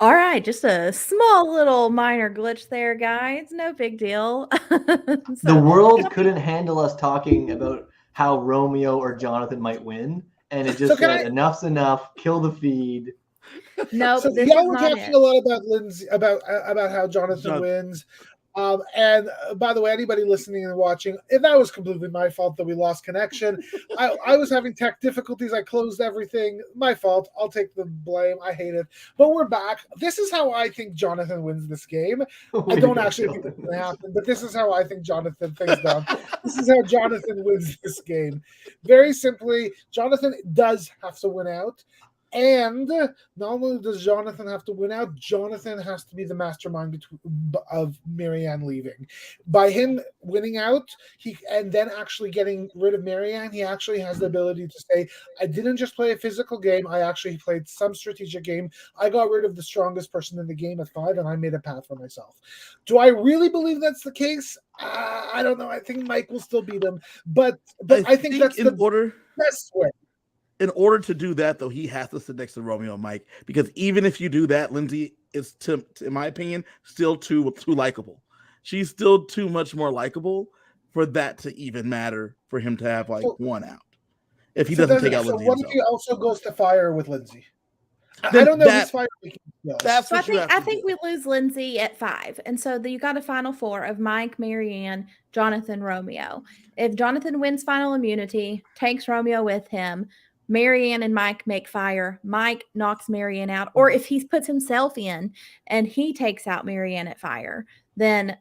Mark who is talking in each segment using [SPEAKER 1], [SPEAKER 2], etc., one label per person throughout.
[SPEAKER 1] All right, just a small little minor glitch there, guys. No big deal.
[SPEAKER 2] The
[SPEAKER 1] So,
[SPEAKER 2] world
[SPEAKER 1] tell me,
[SPEAKER 2] couldn't handle us talking about how Romeo or Jonathan might win, and it
[SPEAKER 3] So
[SPEAKER 2] just
[SPEAKER 3] can
[SPEAKER 2] said,
[SPEAKER 3] I?
[SPEAKER 2] "Enough's enough. Kill the feed."
[SPEAKER 1] nope,
[SPEAKER 3] So
[SPEAKER 1] this is
[SPEAKER 3] y'all were
[SPEAKER 1] not
[SPEAKER 3] talking
[SPEAKER 1] it.
[SPEAKER 3] a lot about Lindsay, about how Jonathan
[SPEAKER 4] John,
[SPEAKER 3] wins. And by the way, anybody listening and watching, and that was completely my fault that we lost connection. I was having tech difficulties. I closed everything. My fault. I'll take the blame. I hate it. But we're back. This is how I think Jonathan wins this game. I
[SPEAKER 2] Way to
[SPEAKER 3] don't
[SPEAKER 2] go,
[SPEAKER 3] actually think it's
[SPEAKER 2] Sheldon.
[SPEAKER 3] going to happen, but this is how I think Jonathan thinks down. This is how Jonathan wins this game. Very simply, Jonathan does have to win out. And not only does Jonathan have to win out, Jonathan has to be the mastermind of Marianne leaving. By him winning out, he and then actually getting rid of Marianne, he actually has the ability to say, "I didn't just play a physical game. I actually played some strategic game. I got rid of the strongest person in the game at 5, and I made a path for myself." Do I really believe that's the case? I don't know. I think Mike will still beat him, but
[SPEAKER 4] I
[SPEAKER 3] I think
[SPEAKER 4] think
[SPEAKER 3] that's the best way.
[SPEAKER 4] in order to do that, though, he has to sit next to Romeo and Mike because even if you do that, Lindsay is, in my opinion, still too likable. She's still too much more likable for that to even matter for him to have like
[SPEAKER 3] So
[SPEAKER 4] one out if he
[SPEAKER 3] So
[SPEAKER 4] doesn't
[SPEAKER 3] does
[SPEAKER 4] take out
[SPEAKER 3] so
[SPEAKER 4] Lindsay
[SPEAKER 3] what if
[SPEAKER 4] himself.
[SPEAKER 3] he also goes to fire with Lindsay? I
[SPEAKER 4] Then
[SPEAKER 3] don't know his fire making skills.
[SPEAKER 4] that's
[SPEAKER 1] So I
[SPEAKER 4] what you
[SPEAKER 1] think
[SPEAKER 4] have
[SPEAKER 1] I
[SPEAKER 4] to do.
[SPEAKER 1] think we lose Lindsay at 5, and so you got a final 4 of Mike, Marianne, Jonathan, Romeo. If Jonathan wins final immunity, takes Romeo with him, Marianne and Mike make fire. Mike knocks Marianne out, or if he puts himself in and he takes out Marianne at fire, then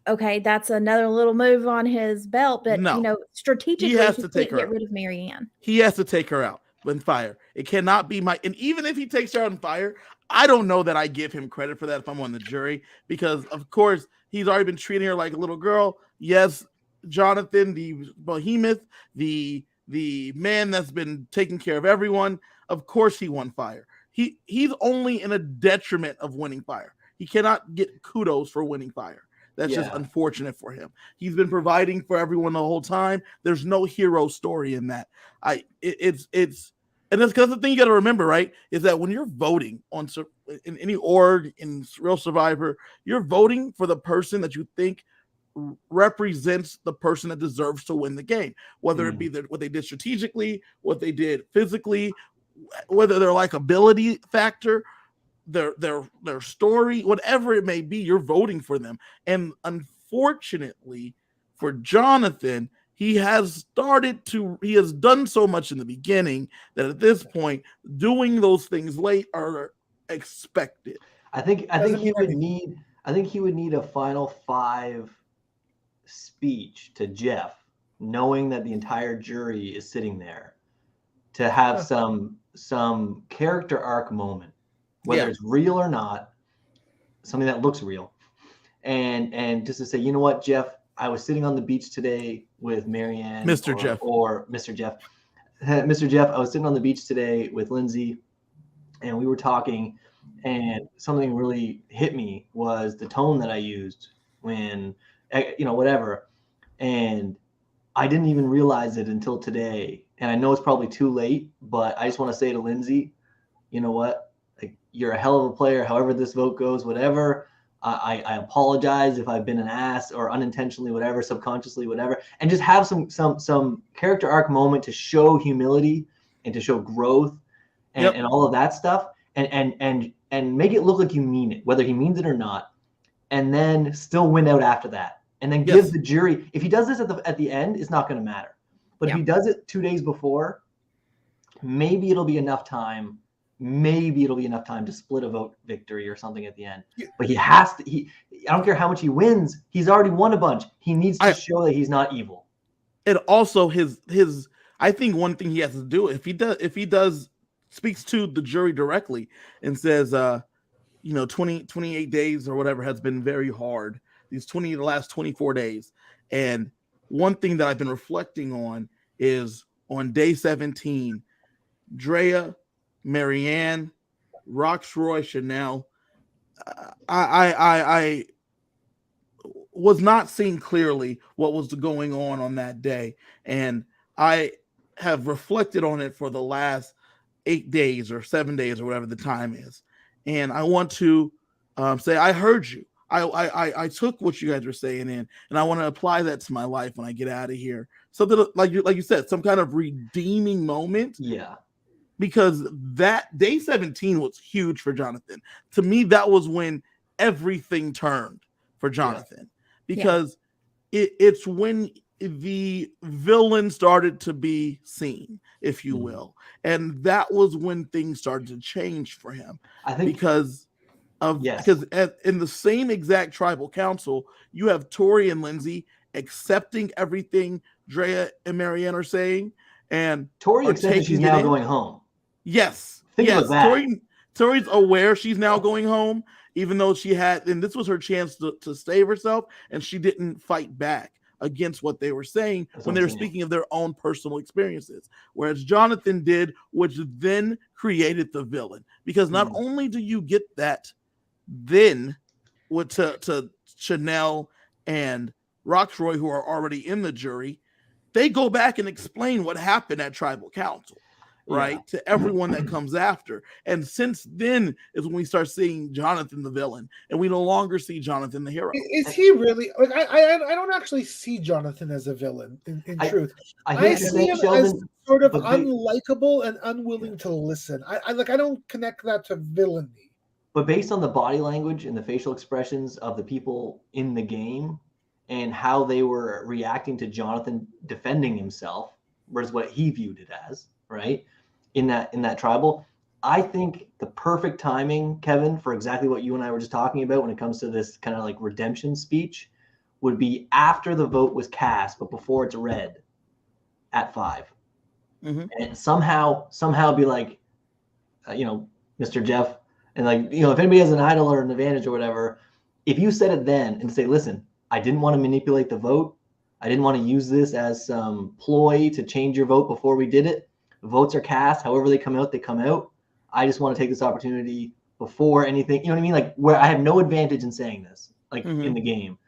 [SPEAKER 1] okay, that's another little move on his belt. But
[SPEAKER 4] No, he
[SPEAKER 1] strategically,
[SPEAKER 4] has
[SPEAKER 1] he
[SPEAKER 4] to take
[SPEAKER 1] can't
[SPEAKER 4] her
[SPEAKER 1] get
[SPEAKER 4] out.
[SPEAKER 1] rid of Marianne.
[SPEAKER 4] He has to take her out with fire. It cannot be Mike. And even if he takes her out on fire, I don't know that I give him credit for that if I'm on the jury, because of course he's already been treating her like a little girl. Yes, Jonathan, the behemoth, the man that's been taking care of everyone. Of course he won fire. He's only in a detriment of winning fire. He cannot get kudos for winning fire. That's just
[SPEAKER 2] Yeah,
[SPEAKER 4] unfortunate for him. He's been providing for everyone the whole time. There's no hero story in that. It's and that's because the thing you got to remember, right, is that when you're voting on in any org in Real Survivor, you're voting for the person that you think represents the person that deserves to win the game, whether it be what they did strategically, what they did physically, whether their likability factor, their story, whatever it may be, you're voting for them. And unfortunately for Jonathan, he has done so much in the beginning that at this point, doing those things late are expected.
[SPEAKER 2] I think
[SPEAKER 3] Doesn't
[SPEAKER 2] he
[SPEAKER 3] mean
[SPEAKER 2] would
[SPEAKER 3] anything.
[SPEAKER 2] need I think he would need a final 5 speech to Jeff, knowing that the entire jury is sitting there, to have
[SPEAKER 3] Huh.
[SPEAKER 2] some character arc moment, whether
[SPEAKER 4] Yeah.
[SPEAKER 2] it's real or not, something that looks real, and just to say, you know what, Jeff, I was sitting on the beach today with Marianne
[SPEAKER 4] Mr. Jeff.
[SPEAKER 2] or Mr. Jeff. Mr. Jeff, I was sitting on the beach today with Lindsay, and we were talking, and something really hit me was the tone that I used when, whatever, and I didn't even realize it until today. And I know it's probably too late, but I just want to say to Lindsay, you know what? Like, you're a hell of a player. However this vote goes, whatever. I apologize if I've been an ass or unintentionally, whatever, subconsciously, whatever, and just have some character arc moment to show humility and to show growth and all of that stuff, and make it look like you mean it, whether he means it or not, and then still win out after that, and then give
[SPEAKER 4] Yes.
[SPEAKER 2] the jury. If he does this at the end, it's not going to matter. But if
[SPEAKER 1] Yeah.
[SPEAKER 2] he does it 2 days before, maybe it'll be enough time. Maybe it'll be enough time to split a vote victory or something at the end. But he has to. I don't care how much he wins. He's already won a bunch. He needs to show that he's not evil.
[SPEAKER 4] And also his I think one thing he has to do, if he does speaks to the jury directly and says 28 days or whatever has been very hard, the last 24 days. And one thing that I've been reflecting on is on day 17, Drea, Marianne, Roxroy, Chanel, I was not seeing clearly what was going on that day, and I have reflected on it for the last 8 days or 7 days or whatever the time is, and I want to say, I heard you. I took what you guys were saying in, and I want to apply that to my life when I get out of here. Something like you said, some kind of redeeming moment.
[SPEAKER 2] Yeah.
[SPEAKER 4] Because that day 17 was huge for Jonathan. To me, that was when everything turned for Jonathan. Because it's when the villain started to be seen, if you will. And that was when things started to change for him.
[SPEAKER 2] I think
[SPEAKER 4] because in the same exact tribal council, you have Tori and Lindsay accepting everything Drea and Marianne are saying, and
[SPEAKER 2] Tori accepted she's now going home.
[SPEAKER 4] Yes.
[SPEAKER 2] Think about that.
[SPEAKER 4] Tori's aware she's now going home, even though she had, and this was her chance to save herself, and she didn't fight back against what they were saying when they were speaking of their own personal experiences. Whereas Jonathan did, which then created the villain. Because not only do you get that then to Chanel and Roxroy, who are already in the jury, they go back and explain what happened at tribal council. Right, to everyone that comes after. And since then is when we start seeing Jonathan the villain, and we no longer see Jonathan the hero.
[SPEAKER 3] Is he really like I don't actually see Jonathan as a villain in truth. I see him as sort of unlikable and unwilling to listen. I don't connect that to villainy.
[SPEAKER 2] But based on the body language and the facial expressions of the people in the game and how they were reacting to Jonathan defending himself, whereas what he viewed it as, right? In that tribal, I think the perfect timing, Kevin, for exactly what you and I were just talking about when it comes to this kind of like redemption speech would be after the vote was cast, but before it's read at 5. And somehow be like, Mr. Jeff, and like, if anybody has an idol or an advantage or whatever, if you said it then and say, listen, I didn't want to manipulate the vote. I didn't want to use this as some ploy to change your vote before we did it. Votes are cast. However they come out, they come out. I just want to take this opportunity before anything. You know what I mean? Like where I have no advantage in saying this, like in the game.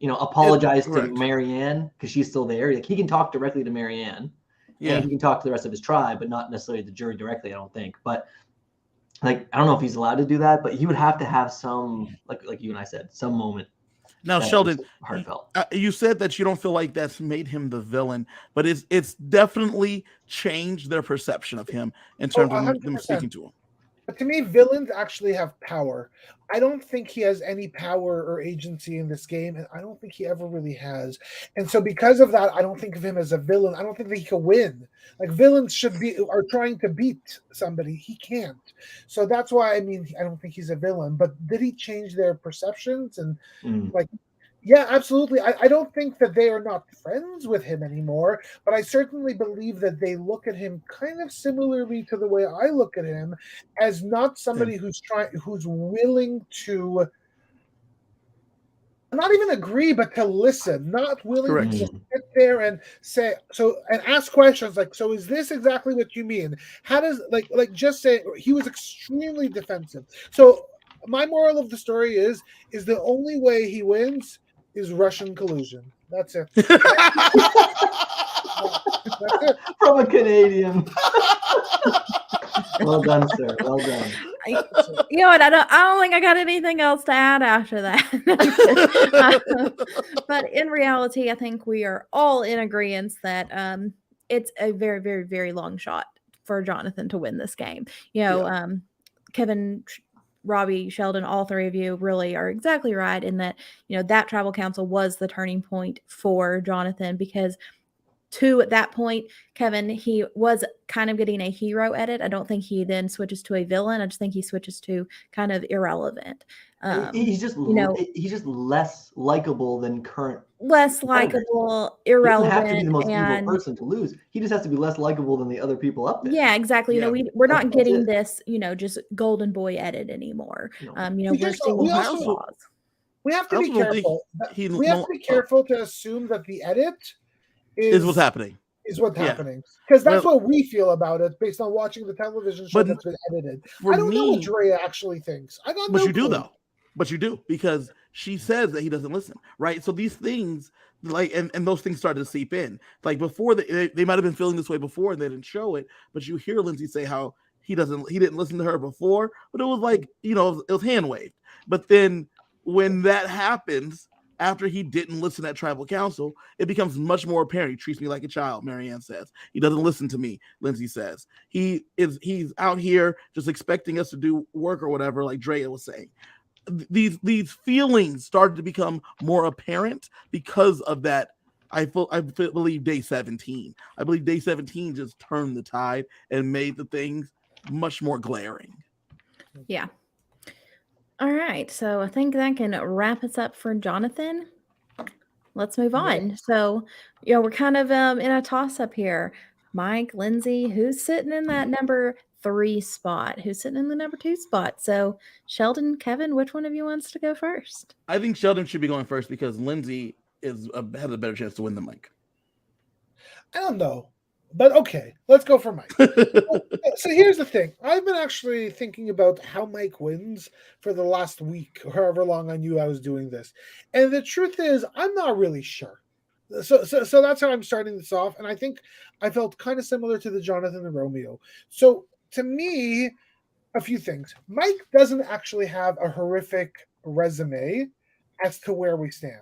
[SPEAKER 2] Apologize to Marianne because she's still there. Like he can talk directly to Marianne. Yeah. And he can talk to the rest of his tribe, but not necessarily the jury directly, I don't think. But like I don't know if he's allowed to do that, but he would have to have some, like you and I said, some moment.
[SPEAKER 4] Now, Sheldon,
[SPEAKER 2] heartfelt.
[SPEAKER 4] You said that you don't feel like that's made him the villain, but it's definitely changed their perception of him in terms of them speaking to him.
[SPEAKER 3] But to me, villains actually have power. I don't think he has any power or agency in this game, and I don't think he ever really has. And so because of that, I don't think of him as a villain. I don't think that he can win. Like villains are trying to beat somebody. He can't. So that's why, I don't think he's a villain. But did he change their perceptions? And yeah, absolutely. I don't think that they are not friends with him anymore, but I certainly believe that they look at him kind of similarly to the way I look at him, as not somebody who's willing to not even agree, but to listen, not willing to sit there and say and ask questions like, so is this exactly what you mean? How does like just say he was extremely defensive. So my moral of the story is the only way he wins is Russian collusion. That's it. That's it.
[SPEAKER 2] From a Canadian. Well done, sir. Well done.
[SPEAKER 1] You know what? I don't think I got anything else to add after that. But in reality, I think we are all in agreement that it's a very, very, very long shot for Jonathan to win this game. Kevin, Robbie, Sheldon, all three of you really are exactly right in that, that tribal council was the turning point for Jonathan because at that point, Kevin, he was kind of getting a hero edit. I don't think he then switches to a villain. I just think he switches to kind of irrelevant.
[SPEAKER 2] He's just he's just less likable than current.
[SPEAKER 1] Less likable, irrelevant.
[SPEAKER 2] He doesn't have to be the most evil person to lose. He just has to be less likable than the other people up there.
[SPEAKER 1] Yeah, exactly. We're not getting this, just golden boy edit anymore. We're seeing flaws.
[SPEAKER 3] We have to be careful. We have to be careful to assume that the edit is
[SPEAKER 4] what's happening.
[SPEAKER 3] Is what's happening. Because that's what we feel about it based on watching the television show that's been edited. I don't know what Drea actually thinks. I got no clue.
[SPEAKER 4] But you do, because she says that he doesn't listen, right? So these things like, and those things started to seep in. Like before, they might have been feeling this way before and they didn't show it, but you hear Lindsay say how he didn't listen to her before, but it was like, it was hand waved. But then when that happens, after he didn't listen at tribal council, it becomes much more apparent. He treats me like a child, Marianne says. He doesn't listen to me, Lindsay says. He's out here just expecting us to do work or whatever, like Drea was saying. These feelings started to become more apparent because of that. I believe day 17. I believe day 17 just turned the tide and made the things much more glaring.
[SPEAKER 1] Yeah. All right. So I think that can wrap us up for Jonathan. Let's move on. So, we're kind of in a toss-up here. Mike, Lindsay, who's sitting in that number 3 spot? Who's sitting in the number 2 spot? So, Sheldon, Kevin, which one of you wants to go first?
[SPEAKER 4] I think Sheldon should be going first because Lindsay has a better chance to win than Mike.
[SPEAKER 3] I don't know. But okay, let's go for Mike. So here's the thing. I've been actually thinking about how Mike wins for the last week, or however long I knew I was doing this. And the truth is, I'm not really sure. So that's how I'm starting this off. And I think I felt kind of similar to the Jonathan and Romeo. So to me, a few things. Mike doesn't actually have a horrific resume as to where we stand.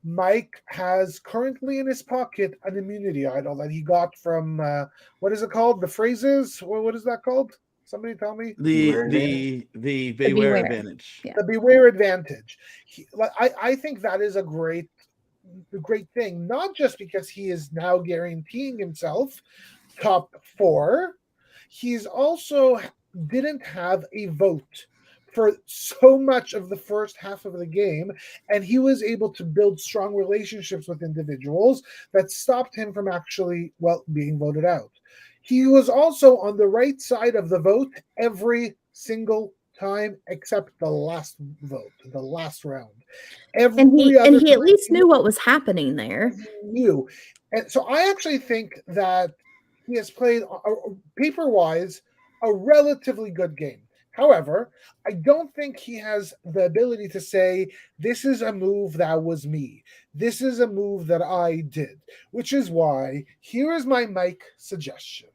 [SPEAKER 3] Mike has currently in his pocket an immunity idol that he got from what is it called? The phrases? What is that called? Somebody tell me.
[SPEAKER 4] The Beware Advantage.
[SPEAKER 1] Yeah.
[SPEAKER 3] The Beware Advantage. I think that is a great thing, not just because he is now guaranteeing himself top 4. He's also didn't have a vote for so much of the first half of the game, and he was able to build strong relationships with individuals that stopped him from actually, being voted out. He was also on the right side of the vote every single time except the last vote, the last round.
[SPEAKER 1] And he at least knew what was happening there.
[SPEAKER 3] He knew. And so I actually think that he has played, paper-wise, a relatively good game. However, I don't think he has the ability to say, this is a move that was me. This is a move that I did, which is why here is my Mike suggestion.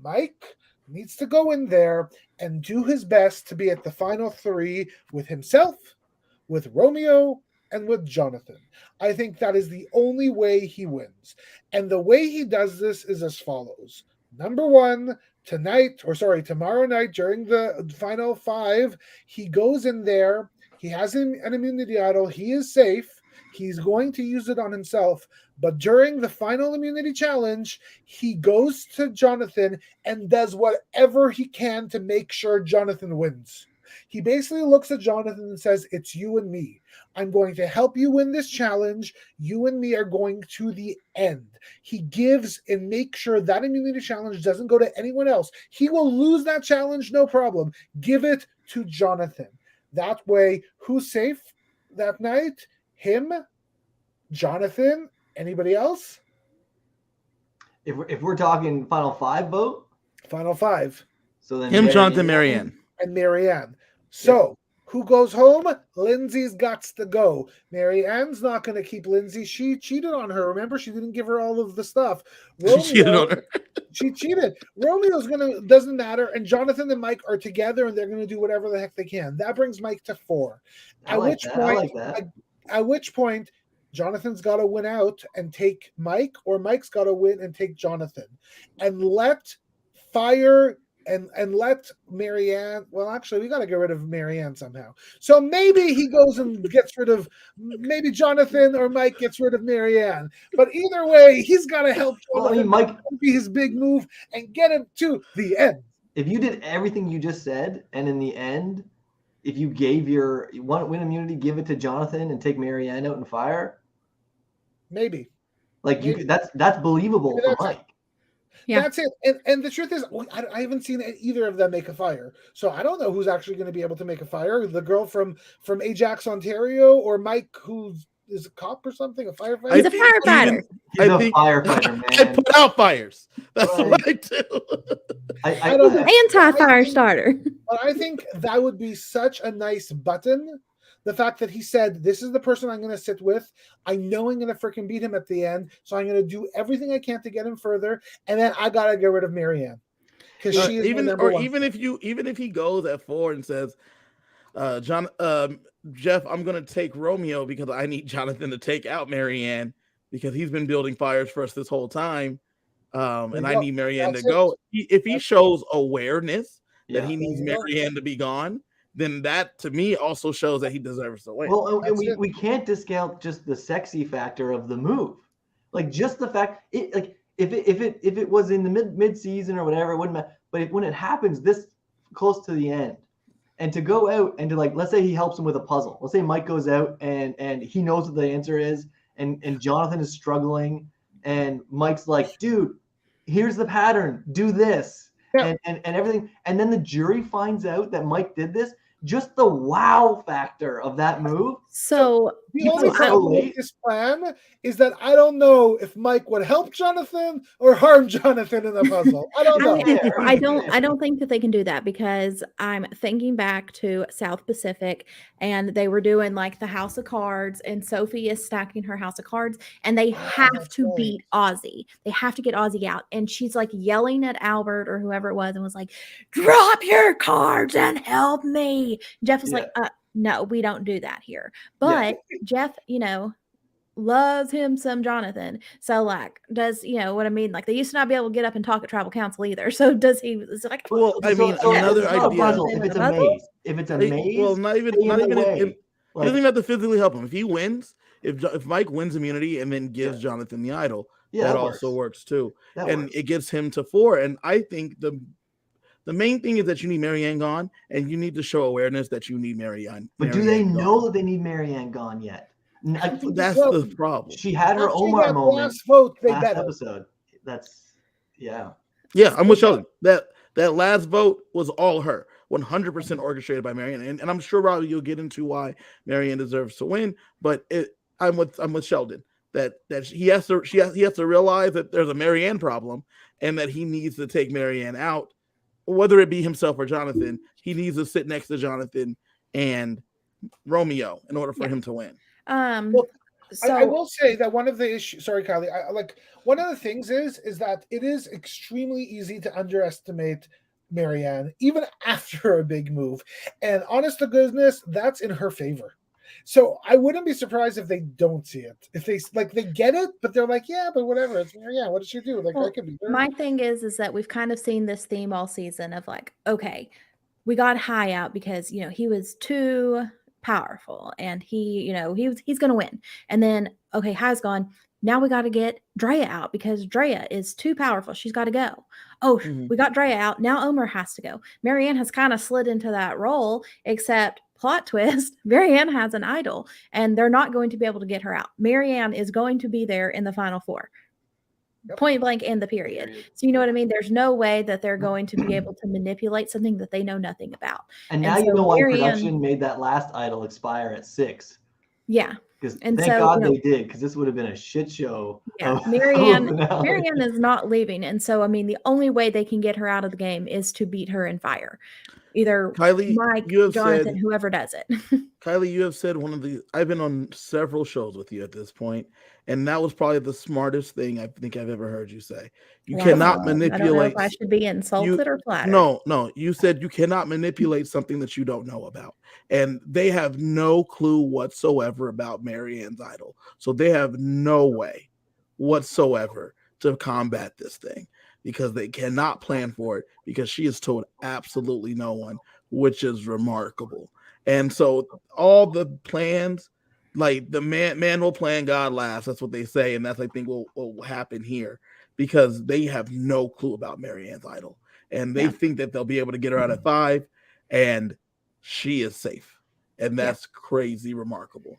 [SPEAKER 3] Mike needs to go in there and do his best to be at the final 3 with himself, with Romeo, and with Jonathan. I think that is the only way he wins. And the way he does this is as follows. Number 1, tomorrow night during the final 5, he goes in there. He has an immunity idol. He is safe. He's going to use it on himself. But during the final immunity challenge, he goes to Jonathan and does whatever he can to make sure Jonathan wins. He basically looks at Jonathan and says, it's you and me. I'm going to help you win this challenge. You and me are going to the end. He gives and makes sure that immunity challenge doesn't go to anyone else. He will lose that challenge, no problem. Give it to Jonathan. That way, who's safe that night? Him, Jonathan, anybody else?
[SPEAKER 2] If we're talking final 5 vote?
[SPEAKER 3] Final 5.
[SPEAKER 2] So then
[SPEAKER 4] Him, Jonathan, Marianne.
[SPEAKER 3] And Marianne. So, who goes home? Lindsay's got to go. Marianne's not going to keep Lindsay. She cheated on her. Remember, she didn't give her all of the stuff.
[SPEAKER 4] She cheated on her.
[SPEAKER 3] She cheated. Romeo's doesn't matter. And Jonathan and Mike are together, and they're going to do whatever the heck they can. That brings Mike to 4. At which point, Jonathan's got to win out and take Mike, or Mike's got to win and take Jonathan, and let let Marianne. Well, actually, we got to get rid of Marianne somehow. So maybe he goes and gets rid of. Maybe Jonathan or Mike gets rid of Marianne. But either way, he's got to help Jonathan.
[SPEAKER 2] Mike
[SPEAKER 3] be his big move and get him to the end.
[SPEAKER 2] If you did everything you just said, and in the end, if you gave your win immunity, give it to Jonathan and take Marianne out and fire.
[SPEAKER 3] Maybe.
[SPEAKER 2] That's believable for Mike.
[SPEAKER 1] Yeah.
[SPEAKER 3] That's it. And the truth is, I haven't seen either of them make a fire. So I don't know who's actually going to be able to make a fire. The girl from Ajax, Ontario, or Mike, who is a cop or something, a firefighter?
[SPEAKER 1] He's a firefighter.
[SPEAKER 2] He's a firefighter, man.
[SPEAKER 4] I put out fires. That's what I do.
[SPEAKER 3] I don't know.
[SPEAKER 1] Anti-fire starter.
[SPEAKER 3] But I think that would be such a nice button the fact that he said, "This is the person I'm going to sit with. I know I'm going to freaking beat him at the end, so I'm going to do everything I can to get him further, and then I got to get rid of Marianne because she is my number one."
[SPEAKER 4] even if he goes at 4 and says, Jeff, I'm gonna take Romeo because I need Jonathan to take out Marianne because he's been building fires for us this whole time. And I need Marianne to go. If he shows awareness that he needs Marianne to be gone, then that to me also shows that he deserves to win.
[SPEAKER 2] Well, and we can't discount just the sexy factor of the move. Like just the fact if it was in the mid season or whatever, it wouldn't matter. But when it happens this close to the end, and to go out and to let's say he helps him with a puzzle. Let's say Mike goes out and he knows what the answer is, and Jonathan is struggling, and Mike's like, dude, here's the pattern, do this, and everything. And then the jury finds out that Mike did this. Just the wow factor of that move.
[SPEAKER 1] So
[SPEAKER 3] the only problem with this plan is that I don't know if Mike would help Jonathan or harm Jonathan in the puzzle. I don't know.
[SPEAKER 1] I don't think that they can do that because I'm thinking back to South Pacific and they were doing like the House of Cards and Sophie is stacking her House of Cards and they have to beat Ozzy. They have to get Ozzy out. And she's like yelling at Albert or whoever it was and was like, drop your cards and help me. Jeff was like, no, we don't do that here. But Jeff, loves him some Jonathan. So like, does what I mean? Like they used to not be able to get up and talk at tribal council either. So does he? Is it like,
[SPEAKER 4] well, I mean, another idea.
[SPEAKER 2] If it's a maze,
[SPEAKER 4] well, not even. He doesn't even have to physically help him. If he wins, if Mike wins immunity and then gives Jonathan the idol, that also works too. It gets him to 4. And I think the main thing is that you need Marianne gone, and you need to show awareness that you need Marianne.
[SPEAKER 2] But do they know that they need Marianne gone yet?
[SPEAKER 4] That's the problem.
[SPEAKER 2] She had her Omar moment
[SPEAKER 3] last vote.
[SPEAKER 2] last episode. That's
[SPEAKER 4] yeah. I'm with Sheldon. That last vote was all her, 100% orchestrated by Marianne. And I'm sure Robbie, you'll get into why Marianne deserves to win. But I'm with Sheldon that he has to realize that there's a Marianne problem and that he needs to take Marianne out. Whether it be himself or Jonathan, he needs to sit next to Jonathan and Romeo in order for him to win.
[SPEAKER 3] So I will say that one of the issues, sorry, Kylie, one of the things is that it is extremely easy to underestimate Marianne, even after a big move. And honest to goodness, that's in her favor. So I wouldn't be surprised if they don't see it. If they get it, but they're like, yeah, but whatever. It's Marianne. What did she do? I could be there.
[SPEAKER 1] My thing is that we've kind of seen this theme all season of like, okay, we got High out because he was too powerful and he's going to win. And then okay, High's gone. Now we got to get Drea out because Drea is too powerful. She's got to go. Oh, we got Drea out. Now Omar has to go. Marianne has kind of slid into that role, except plot twist, Marianne has an idol and they're not going to be able to get her out. Marianne is going to be there in the final 4. Point blank in the period. So you know what I mean? There's no way that they're going to be able to manipulate something that they know nothing about.
[SPEAKER 2] And now you know why production made that last idol expire at 6.
[SPEAKER 1] Yeah.
[SPEAKER 2] Because thank God they did, because this would have been a shit show.
[SPEAKER 1] Yeah, Marianne is not leaving. And so, I mean, the only way they can get her out of the game is to beat her in fire. Either
[SPEAKER 4] Kylie,
[SPEAKER 1] Mike, Jonathan, whoever does it.
[SPEAKER 4] Kylie, you have said I've been on several shows with you at this point, and that was probably the smartest thing I think I've ever heard you say. You cannot manipulate. I don't know if
[SPEAKER 1] I should be insulted or flattered.
[SPEAKER 4] No, you said you cannot manipulate something that you don't know about. And they have no clue whatsoever about Marianne's idol. So they have no way whatsoever to combat this thing because they cannot plan for it because she has told absolutely no one, which is remarkable. And so all the plans, like the man will plan, God laughs. That's what they say. And that's, I think, will happen here because they have no clue about Marianne's idol. And they think that they'll be able to get her out at 5 and she is safe. And that's crazy remarkable.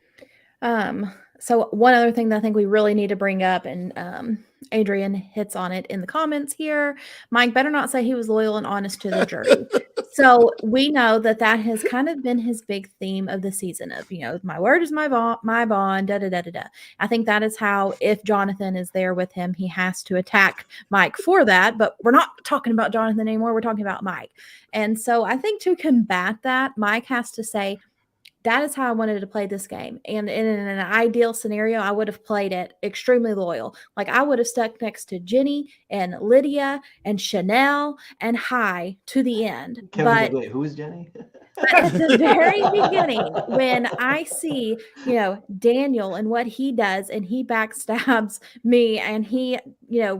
[SPEAKER 1] So one other thing that I think we really need to bring up, and Adrian hits on it in the comments here, Mike better not say he was loyal and honest to the jury. So we know that has kind of been his big theme of the season of, my word is my bond, da-da-da-da-da. I think that is how, if Jonathan is there with him, he has to attack Mike for that. But we're not talking about Jonathan anymore. We're talking about Mike. And so I think to combat that, Mike has to say, that is how I wanted to play this game. And in an ideal scenario, I would have played it extremely loyal. Like I would have stuck next to Jenny and Lydia and Chanel and Hai to the end.
[SPEAKER 2] Kevin,
[SPEAKER 1] But
[SPEAKER 2] wait, who is Jenny?
[SPEAKER 1] at the very beginning, when I see, Daniel and what he does, and he backstabs me and he,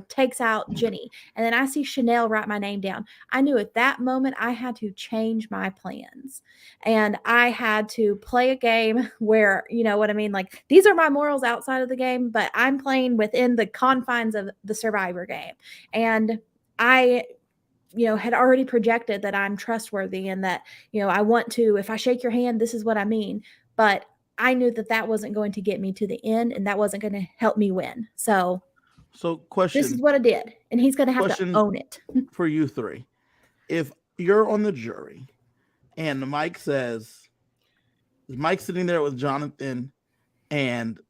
[SPEAKER 1] takes out Jenny, and then I see Chanel write my name down, I knew at that moment I had to change my plans. And I had to play a game where, you know what I mean? Like these are my morals outside of the game, but I'm playing within the confines of the Survivor game. And I had already projected that I'm trustworthy and that, I want to, if I shake your hand, this is what I mean. But I knew that that wasn't going to get me to the end and that wasn't going to help me win. So
[SPEAKER 4] question.
[SPEAKER 1] This is what I did. And he's going to have to own it.
[SPEAKER 4] For you three. If you're on the jury and Mike's sitting there with Jonathan and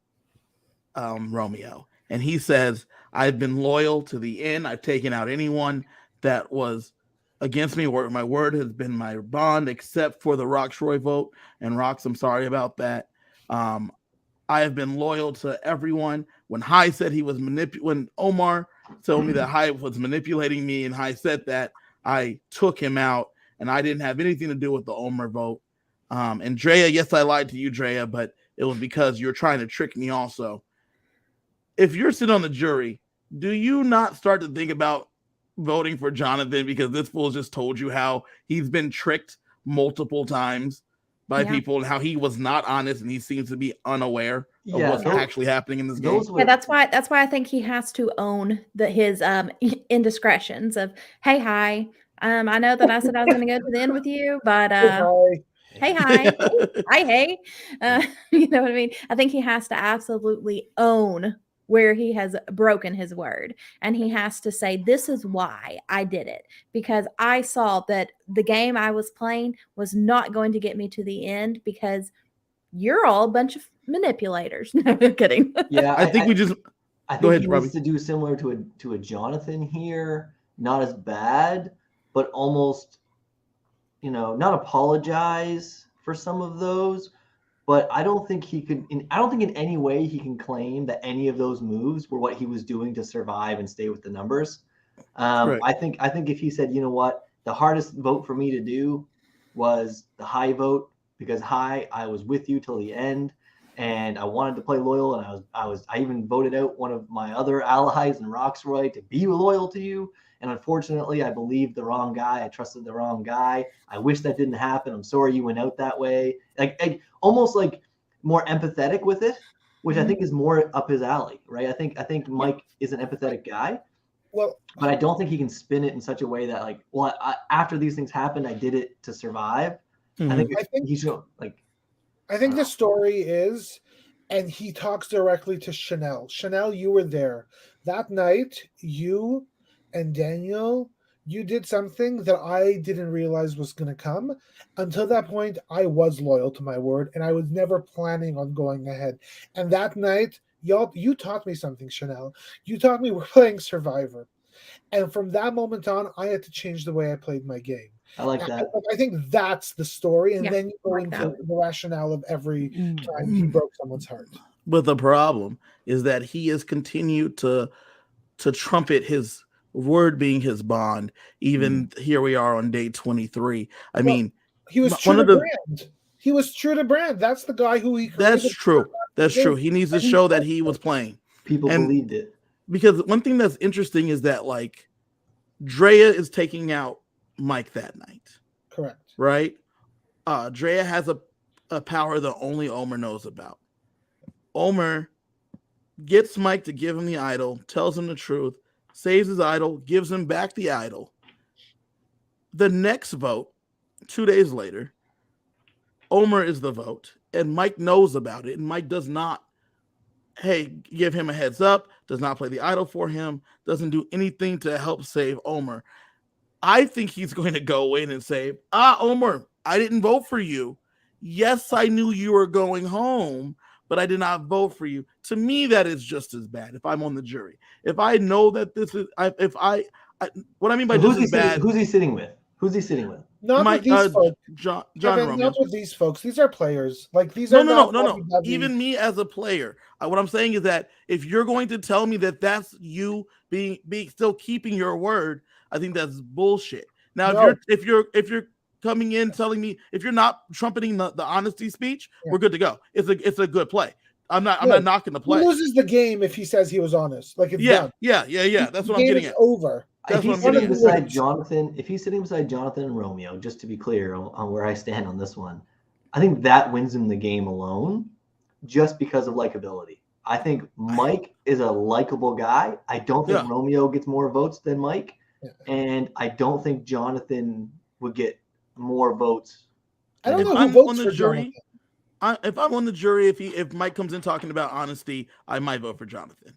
[SPEAKER 4] Romeo, and he says, I've been loyal to the end. I've taken out anyone that was against me. My word has been my bond, except for the Roxroy vote. And Rox, I'm sorry about that. I have been loyal to everyone. When Hai said he was when Omar told me that Hai was manipulating me, and Hai said that, I took him out, and I didn't have anything to do with the Omar vote. And Drea, yes, I lied to you, Drea, but it was because you're trying to trick me also. If you're sitting on the jury, do you not start to think about voting for Jonathan because this fool just told you how he's been tricked multiple times by people and how he was not honest and he seems to be unaware of what's actually happening in this game?
[SPEAKER 1] Yeah, that's why I think he has to own his indiscretions of, hey, Hai, I know that I said I was going to go to the end with you, but hey, Hai, hi, hey, you know what I mean? I think he has to absolutely own where he has broken his word. And he has to say, this is why I did it. Because I saw that the game I was playing was not going to get me to the end because you're all a bunch of manipulators. No, I'm kidding.
[SPEAKER 2] Yeah,
[SPEAKER 4] I think
[SPEAKER 2] he needs to do similar to a Jonathan here. Not as bad, but almost, not apologize for some of those. But I don't think in any way he can claim that any of those moves were what he was doing to survive and stay with the numbers. Right. I think if he said, you know what, the hardest vote for me to do was the Hai vote, because Hai, I was with you till the end, and I wanted to play loyal, and I even voted out one of my other allies in Roxroy to be loyal to you. And unfortunately, I believed the wrong guy. I trusted the wrong guy. I wish that didn't happen. I'm sorry you went out that way. Like almost like more empathetic with it, which I think is more up his alley, right? I think Mike is an empathetic guy. Well, but I don't think he can spin it in such a way that after these things happened, I did it to survive. Mm-hmm. I think he should
[SPEAKER 3] I think the story is, and he talks directly to Chanel. Chanel, you were there that night. You and Daniel, you did something that I didn't realize was going to come. Until that point, I was loyal to my word, and I was never planning on going ahead. And that night, you taught me something, Chanel. You taught me we're playing Survivor. And from that moment on, I had to change the way I played my game.
[SPEAKER 2] I like that.
[SPEAKER 3] I think that's the story. And then you go into the rationale of every time he broke someone's heart.
[SPEAKER 4] But the problem is that he has continued to trumpet his word being his bond. Even here we are on day 23. I mean,
[SPEAKER 3] he was true to brand. He was true to brand. That's the guy who he created.
[SPEAKER 4] That's true. That's true. He needs to show that he was playing.
[SPEAKER 2] People believed it.
[SPEAKER 4] Because one thing that's interesting is that Drea is taking out Mike that night.
[SPEAKER 3] Correct.
[SPEAKER 4] Right? Drea has a power that only Omar knows about. Omar gets Mike to give him the idol, tells him the truth, saves his idol, gives him back the idol. The next vote, 2 days later, Omar is the vote, and Mike knows about it, and Mike does not, give him a heads up, does not play the idol for him, doesn't do anything to help save Omar. I think he's going to go in and say, Omar, I didn't vote for you. Yes, I knew you were going home, but I did not vote for you. To me, that is just as bad if I'm on the jury. If I know that this is, what I mean by just as bad.
[SPEAKER 2] Who's he sitting with? Who's he sitting with?
[SPEAKER 3] Not
[SPEAKER 4] Mike,
[SPEAKER 3] with these folks.
[SPEAKER 4] John
[SPEAKER 3] Kevin,
[SPEAKER 4] Romeo.
[SPEAKER 3] not with these folks. These are players. Like these
[SPEAKER 4] No,
[SPEAKER 3] are
[SPEAKER 4] no,
[SPEAKER 3] not
[SPEAKER 4] no.
[SPEAKER 3] WWE.
[SPEAKER 4] Even me as a player, what I'm saying is that if you're going to tell me that that's you being still keeping your word, I think that's bullshit. Now,
[SPEAKER 3] No.
[SPEAKER 4] if you're coming in telling me, if you're not trumpeting the honesty speech,
[SPEAKER 3] Yeah.
[SPEAKER 4] we're good to go. It's a good play. I'm not knocking the
[SPEAKER 3] He
[SPEAKER 4] play.
[SPEAKER 3] loses the game if he says he was honest. Like it's
[SPEAKER 4] Yeah,
[SPEAKER 3] done.
[SPEAKER 4] yeah. That's
[SPEAKER 3] The
[SPEAKER 4] what I'm
[SPEAKER 3] game
[SPEAKER 4] getting
[SPEAKER 3] is
[SPEAKER 4] at.
[SPEAKER 3] over.
[SPEAKER 4] That's
[SPEAKER 2] If
[SPEAKER 4] what
[SPEAKER 2] he's
[SPEAKER 4] I'm
[SPEAKER 2] sitting
[SPEAKER 4] getting at.
[SPEAKER 2] beside
[SPEAKER 3] wins.
[SPEAKER 2] Jonathan, if he's sitting beside Jonathan and Romeo, just to be clear on where I stand on this one, I think that wins him the game alone, just because of likability. I think Mike is a likable guy. I don't think
[SPEAKER 4] Yeah.
[SPEAKER 2] Romeo gets more votes than Mike,
[SPEAKER 3] Yeah.
[SPEAKER 2] and I don't think Jonathan would get more votes.
[SPEAKER 3] I don't
[SPEAKER 4] If
[SPEAKER 3] know who
[SPEAKER 4] I'm
[SPEAKER 3] votes
[SPEAKER 4] on the
[SPEAKER 3] for
[SPEAKER 4] jury,
[SPEAKER 3] Jonathan.
[SPEAKER 4] if I'm on the jury, if Mike comes in talking about honesty, I might vote for Jonathan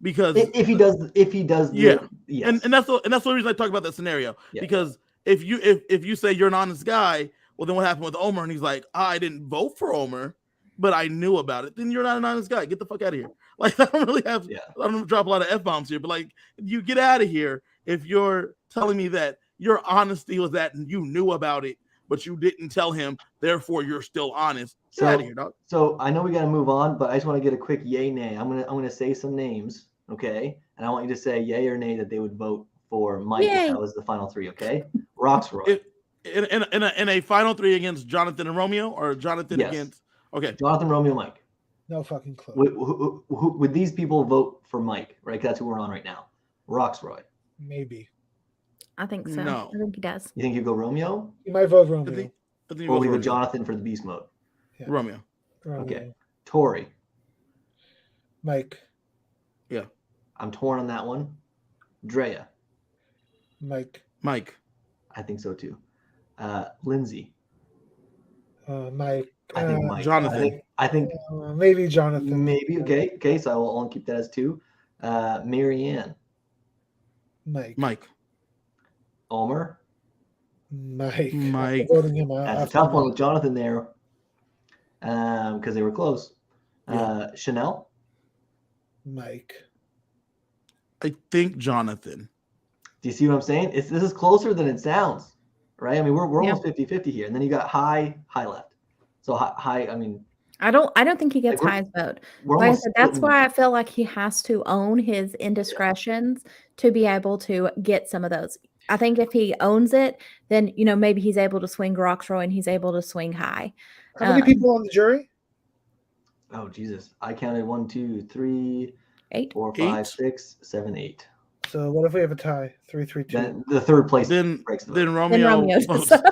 [SPEAKER 4] because
[SPEAKER 2] If he does,
[SPEAKER 4] Yeah.
[SPEAKER 2] yes.
[SPEAKER 4] and that's the reason I talk about that scenario,
[SPEAKER 2] Yeah.
[SPEAKER 4] because if you say you're an honest guy, well, then what happened with Omer? And he's like, I didn't vote for Omer, but I knew about it. Then you're not an honest guy. Get the fuck out of here. Like, I don't really have,
[SPEAKER 2] Yeah.
[SPEAKER 4] I don't drop a lot of F-bombs here, but like, you get out of here if you're telling me that your honesty was that you knew about it, but you didn't tell him, therefore you're still honest. Get out of here, dog.
[SPEAKER 2] So I know we got to move on, but I just want to get a quick yay nay. I'm gonna say some names, okay? And I want you to say yay or nay that they would vote for Mike
[SPEAKER 1] Yay.
[SPEAKER 2] if that was the final three, okay? Roxroy,
[SPEAKER 4] In a final three against Jonathan and Romeo, or Jonathan
[SPEAKER 2] Yes.
[SPEAKER 4] against, okay.
[SPEAKER 2] Jonathan, Romeo, Mike.
[SPEAKER 3] No fucking clue.
[SPEAKER 2] Would these people vote for Mike? Right, 'cause that's who we're on right now. Roxroy,
[SPEAKER 3] Maybe.
[SPEAKER 1] I think so.
[SPEAKER 4] No.
[SPEAKER 1] I think he does.
[SPEAKER 2] you think you go Romeo,
[SPEAKER 3] He might vote
[SPEAKER 4] I
[SPEAKER 3] Romeo.
[SPEAKER 4] think he
[SPEAKER 2] or
[SPEAKER 4] votes
[SPEAKER 2] we go
[SPEAKER 4] Romeo.
[SPEAKER 2] Jonathan for the beast mode?
[SPEAKER 4] Romeo.
[SPEAKER 3] Romeo.
[SPEAKER 2] Okay. Tori,
[SPEAKER 3] Mike.
[SPEAKER 2] I'm torn on that one. Drea,
[SPEAKER 3] Mike.
[SPEAKER 4] Mike.
[SPEAKER 2] I think so too. Lindsay,
[SPEAKER 3] Mike.
[SPEAKER 2] I think Mike.
[SPEAKER 4] Jonathan.
[SPEAKER 2] I think
[SPEAKER 3] Maybe Jonathan.
[SPEAKER 2] maybe. Okay. So I will only keep that as two. Marianne,
[SPEAKER 3] Mike.
[SPEAKER 4] Mike.
[SPEAKER 2] Omer.
[SPEAKER 3] Mike.
[SPEAKER 4] Mike.
[SPEAKER 3] I'm voting him out.
[SPEAKER 2] That's a
[SPEAKER 3] after
[SPEAKER 2] tough one
[SPEAKER 3] Mike.
[SPEAKER 2] with Jonathan there, because they were close. Chanel,
[SPEAKER 3] Mike.
[SPEAKER 4] I think Jonathan.
[SPEAKER 2] do you see what I'm saying? This is closer than it sounds, right? I mean, we're
[SPEAKER 1] Yeah.
[SPEAKER 2] almost 50-50 here, and then you got high left. So high. I mean,
[SPEAKER 1] I don't think he gets
[SPEAKER 2] we're-
[SPEAKER 1] highest vote.
[SPEAKER 2] we're
[SPEAKER 1] Like I
[SPEAKER 2] almost.
[SPEAKER 1] said, that's
[SPEAKER 2] splitting-
[SPEAKER 1] why I feel like he has to own his indiscretions to be able to get some of those. I think if he owns it, then maybe he's able to swing Roxroy and he's able to swing high.
[SPEAKER 3] How many people on the jury?
[SPEAKER 2] Oh Jesus! I counted 1, 2, 3,
[SPEAKER 1] 8.
[SPEAKER 2] 4, 5,
[SPEAKER 4] Eight.
[SPEAKER 2] 6, 7, 8.
[SPEAKER 3] So what if we have a tie? 3-3-2.
[SPEAKER 2] Then the third place
[SPEAKER 4] Then
[SPEAKER 2] breaks the vote.
[SPEAKER 4] then Romeo
[SPEAKER 1] Romeo
[SPEAKER 4] votes.
[SPEAKER 1] does.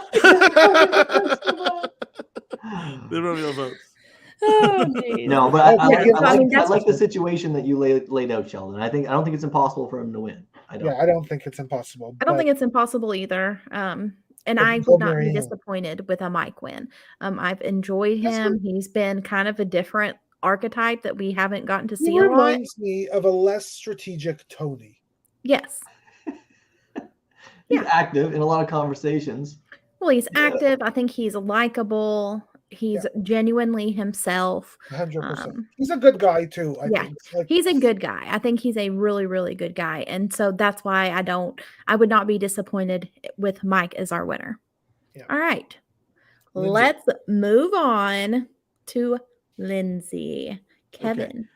[SPEAKER 4] Then Romeo votes.
[SPEAKER 1] Oh, geez.
[SPEAKER 2] No, but I,
[SPEAKER 3] Oh, yeah,
[SPEAKER 2] I,
[SPEAKER 1] I mean,
[SPEAKER 2] like, I
[SPEAKER 1] that's-
[SPEAKER 2] like the situation that you laid out, Sheldon. I don't think it's impossible for him to win. I don't.
[SPEAKER 3] Yeah, I don't think it's impossible.
[SPEAKER 1] I don't
[SPEAKER 3] but
[SPEAKER 1] think it's impossible either. And
[SPEAKER 3] But
[SPEAKER 1] I
[SPEAKER 3] go
[SPEAKER 1] would not be
[SPEAKER 3] Marianne.
[SPEAKER 1] disappointed with a Mike win. I've enjoyed
[SPEAKER 3] That's
[SPEAKER 1] him. He's been kind of a different archetype that we haven't gotten to
[SPEAKER 3] he
[SPEAKER 1] see a lot.
[SPEAKER 3] reminds me of a less strategic Tony.
[SPEAKER 1] Yes.
[SPEAKER 2] He's
[SPEAKER 1] Yeah.
[SPEAKER 2] active in a lot of conversations.
[SPEAKER 1] Well, he's
[SPEAKER 2] Yeah.
[SPEAKER 1] active. I think he's likable. He's genuinely himself.
[SPEAKER 3] 100%.
[SPEAKER 1] Um,
[SPEAKER 3] He's a good guy too. I
[SPEAKER 1] yeah,
[SPEAKER 3] think. Like,
[SPEAKER 1] He's a good guy. I think he's a really, really good guy. And so that's why I would not be disappointed with Mike as our winner.
[SPEAKER 3] Yeah.
[SPEAKER 1] All right.
[SPEAKER 3] Lindsay.
[SPEAKER 1] Let's move on to Lindsay. Kevin.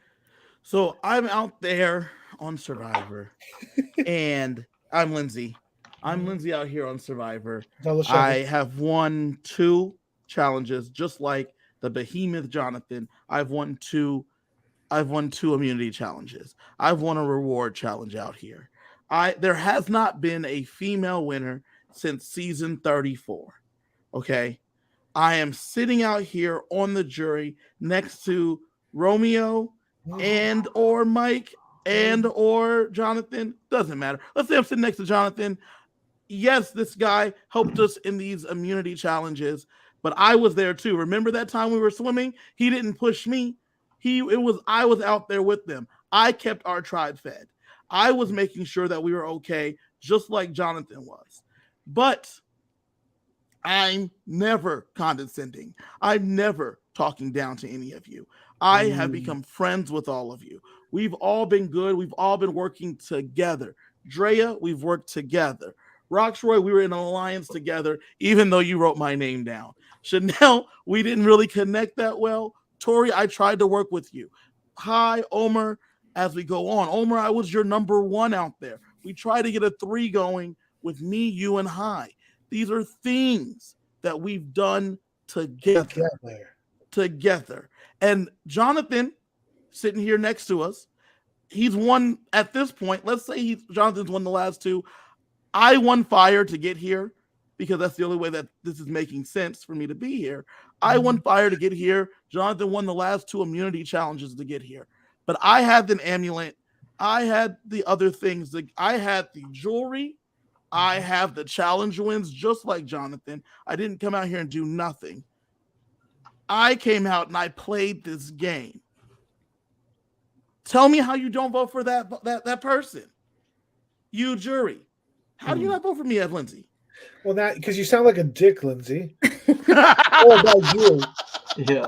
[SPEAKER 4] So I'm out there on Survivor, and I'm Lindsay. I'm Lindsay out here on Survivor.
[SPEAKER 3] tell the Sheldon.
[SPEAKER 4] I have won 2 challenges, just like the behemoth Jonathan. I've won two immunity challenges. I've won a reward challenge out here. There has not been a female winner since season 34. Okay. I am sitting out here on the jury next to Romeo and or Mike and or Jonathan. Doesn't matter. Let's say I'm sitting next to Jonathan. Yes, this guy helped us in these immunity challenges, but I was there too. Remember that time we were swimming? He didn't push me. I was out there with them. I kept our tribe fed. I was making sure that we were okay, just like Jonathan was. But I'm never condescending. I'm never talking down to any of you. I have become friends with all of you. We've all been good. We've all been working together. Drea, we've worked together. Roxroy, we were in an alliance together, even though you wrote my name down. Chanel, we didn't really connect that well. Tori, I tried to work with you. Hi, Omer, as we go on. Omer, I was your number one out there. We tried to get a 3 going with me, you, and Hi. These are things that we've done together. And Jonathan, sitting here next to us, he's won at this point. Let's say Jonathan's won the last 2. I won fire to get here because that's the only way that this is making sense for me to be here. I won fire to get here. Jonathan won the last 2 immunity challenges to get here. But I had an amulet. I had the other things. I had the jewelry. I have the challenge wins, just like Jonathan. I didn't come out here and do nothing. I came out and I played this game. Tell me how you don't vote for that person. You jury. How do you not vote for me, Ed Lindsay?
[SPEAKER 3] Well, that because you sound like a dick, Lindsay. All about you.
[SPEAKER 2] Yeah.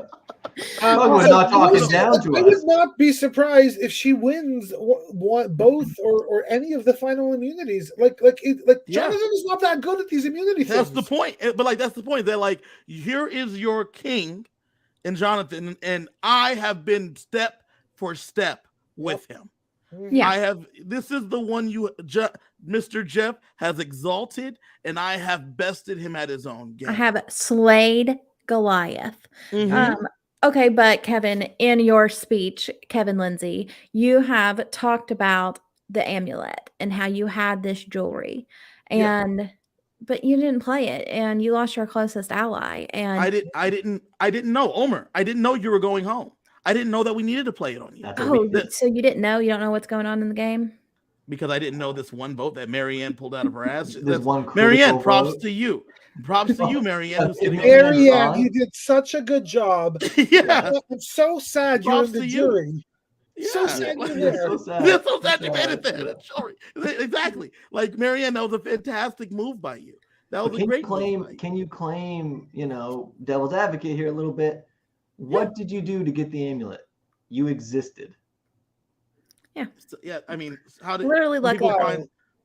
[SPEAKER 2] We're not talking down to
[SPEAKER 3] I
[SPEAKER 2] us.
[SPEAKER 3] would not be surprised if she wins both or any of the final immunities. Like Jonathan is not that good at these immunity things.
[SPEAKER 4] That's the point. But that's the point. That here is your king, and Jonathan, and I have been step for step with him.
[SPEAKER 1] Yeah.
[SPEAKER 4] This is the one Mr. Jeff has exalted, and I have bested him at his own game.
[SPEAKER 1] I have slayed Goliath.
[SPEAKER 4] Mm-hmm.
[SPEAKER 1] Okay, but Kevin, in your speech, Kevin Lindsay, you have talked about the amulet and how you had this jewelry, but you didn't play it, and you lost your closest ally. And
[SPEAKER 4] I didn't know, Omer. I didn't know you were going home. I didn't know that we needed to play it on you.
[SPEAKER 1] So you didn't know? You don't know what's going on in the game?
[SPEAKER 4] Because I didn't know this one vote that Marianne pulled out of her ass.
[SPEAKER 2] Marianne,
[SPEAKER 4] props to you. Props to you, Marianne.
[SPEAKER 3] Marianne, you did such a good job.
[SPEAKER 4] Yeah.
[SPEAKER 3] I'm so sad you're in the jury.
[SPEAKER 4] Yeah.
[SPEAKER 3] So sad you're there.
[SPEAKER 4] So sad you made it there. Exactly. Like Marianne, that was a fantastic move by you. That was a great move.
[SPEAKER 2] Can you claim, devil's advocate here a little bit? What did you do to get the amulet? You existed.
[SPEAKER 1] Yeah.
[SPEAKER 4] So, I mean, how did
[SPEAKER 1] literally like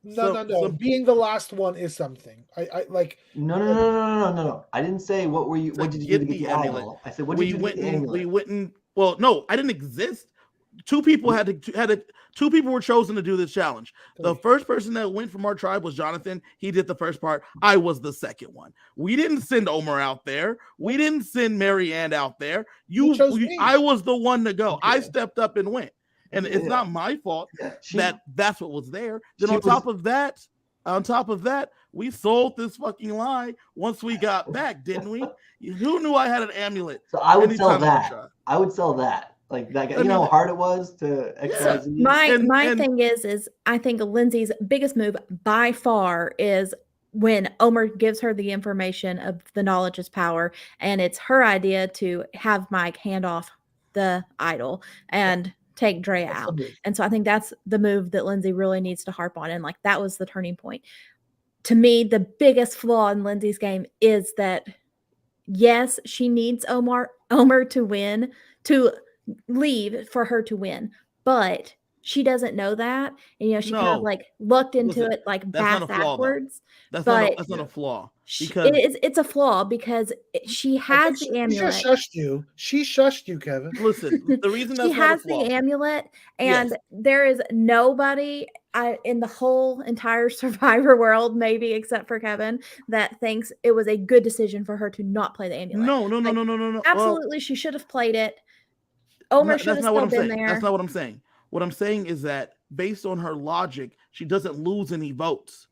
[SPEAKER 3] No. Being the last one is something. I like.
[SPEAKER 2] No. I didn't say what did you do to get the amulet? I said what did you do to get the amulet?
[SPEAKER 4] We wouldn't. Well, no, I didn't exist. 2 people two people were chosen to do this challenge. The first person that went from our tribe was Jonathan. He did the first part. I was the second one. We didn't send Omer out there. We didn't send Marianne out there. I was the one to go. Okay. I stepped up and went. And it's not my fault that's what was there. Then on top of that, we sold this fucking lie once we got back, didn't we? Who knew I had an amulet?
[SPEAKER 2] So I would sell that. I would sell that. Like that, you know how hard it was to XYZ?
[SPEAKER 1] My thing is I think Lindsay's biggest move by far is when Omer gives her the information of the knowledge is power, and it's her idea to have Mike hand off the idol and take Dre out. And so I think that's the move that Lindsay really needs to harp on. And that was the turning point. To me, the biggest flaw in Lindsay's game is that, yes, she needs Omer to win, to leave for her to win, but she doesn't know that. And, she kind of looked into it backwards.
[SPEAKER 4] That's not a flaw. Because
[SPEAKER 1] it's a flaw because she has the amulet.
[SPEAKER 3] She shushed you, Kevin.
[SPEAKER 4] Listen, the reason
[SPEAKER 1] she has the amulet, and there is nobody in the whole entire Survivor world, maybe except for Kevin, that thinks it was a good decision for her to not play the amulet.
[SPEAKER 4] No.
[SPEAKER 1] Absolutely, she should have played it. Omer should have still been there.
[SPEAKER 4] That's not what I'm saying. What I'm saying is that based on her logic, she doesn't lose any votes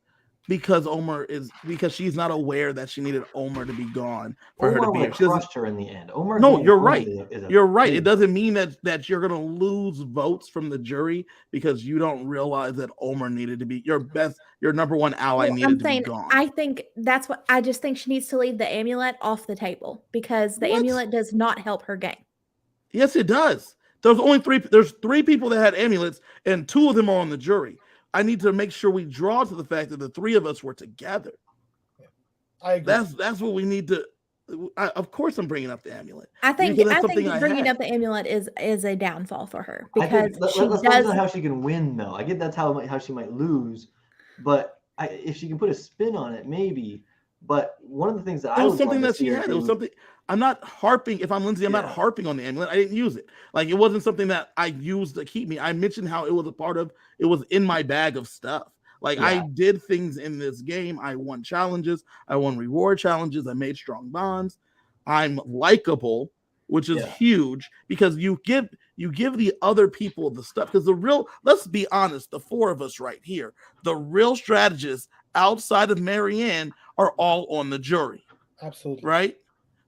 [SPEAKER 4] because she's not aware that she needed Omer to be gone for her to be here. She crushed
[SPEAKER 2] her in the end.
[SPEAKER 4] You're right. You're right. It doesn't mean that you're gonna lose votes from the jury because you don't realize that Omer needed to be your number one ally needed to be gone.
[SPEAKER 1] I think that's what I just think she needs to leave the amulet off the table because the amulet does not help her game.
[SPEAKER 4] Yes, it does. There's 3 people that had amulets, and 2 of them are on the jury. I need to make sure we draw to the fact that the 3 of us were together.
[SPEAKER 3] I agree.
[SPEAKER 4] That's what we need to. Of course, I'm bringing up the amulet.
[SPEAKER 1] I think bringing up the amulet is a downfall for her because let's
[SPEAKER 2] know how she can win though. I get that's how she might lose, but if she can put a spin on it, maybe. But one of the things that
[SPEAKER 4] It
[SPEAKER 2] I
[SPEAKER 4] was
[SPEAKER 2] would
[SPEAKER 4] something
[SPEAKER 2] love to
[SPEAKER 4] that
[SPEAKER 2] see
[SPEAKER 4] she
[SPEAKER 2] her
[SPEAKER 4] had. It was
[SPEAKER 2] do-
[SPEAKER 4] something. I'm not harping. If I'm Lindsay, I'm not
[SPEAKER 2] Yeah.
[SPEAKER 4] harping on the amulet. I didn't use it. Like it wasn't something that I used to keep me. I mentioned how it was a part of. It was in my bag of stuff. Like I
[SPEAKER 2] Yeah.
[SPEAKER 4] did things in this game. I won challenges. I won reward challenges. I made strong bonds. I'm likable, which is
[SPEAKER 2] Yeah.
[SPEAKER 4] huge because you give the other people the stuff. Because let's be honest, the four of us right here, the real strategists outside of Marianne are all on the jury.
[SPEAKER 3] Absolutely.
[SPEAKER 4] Right?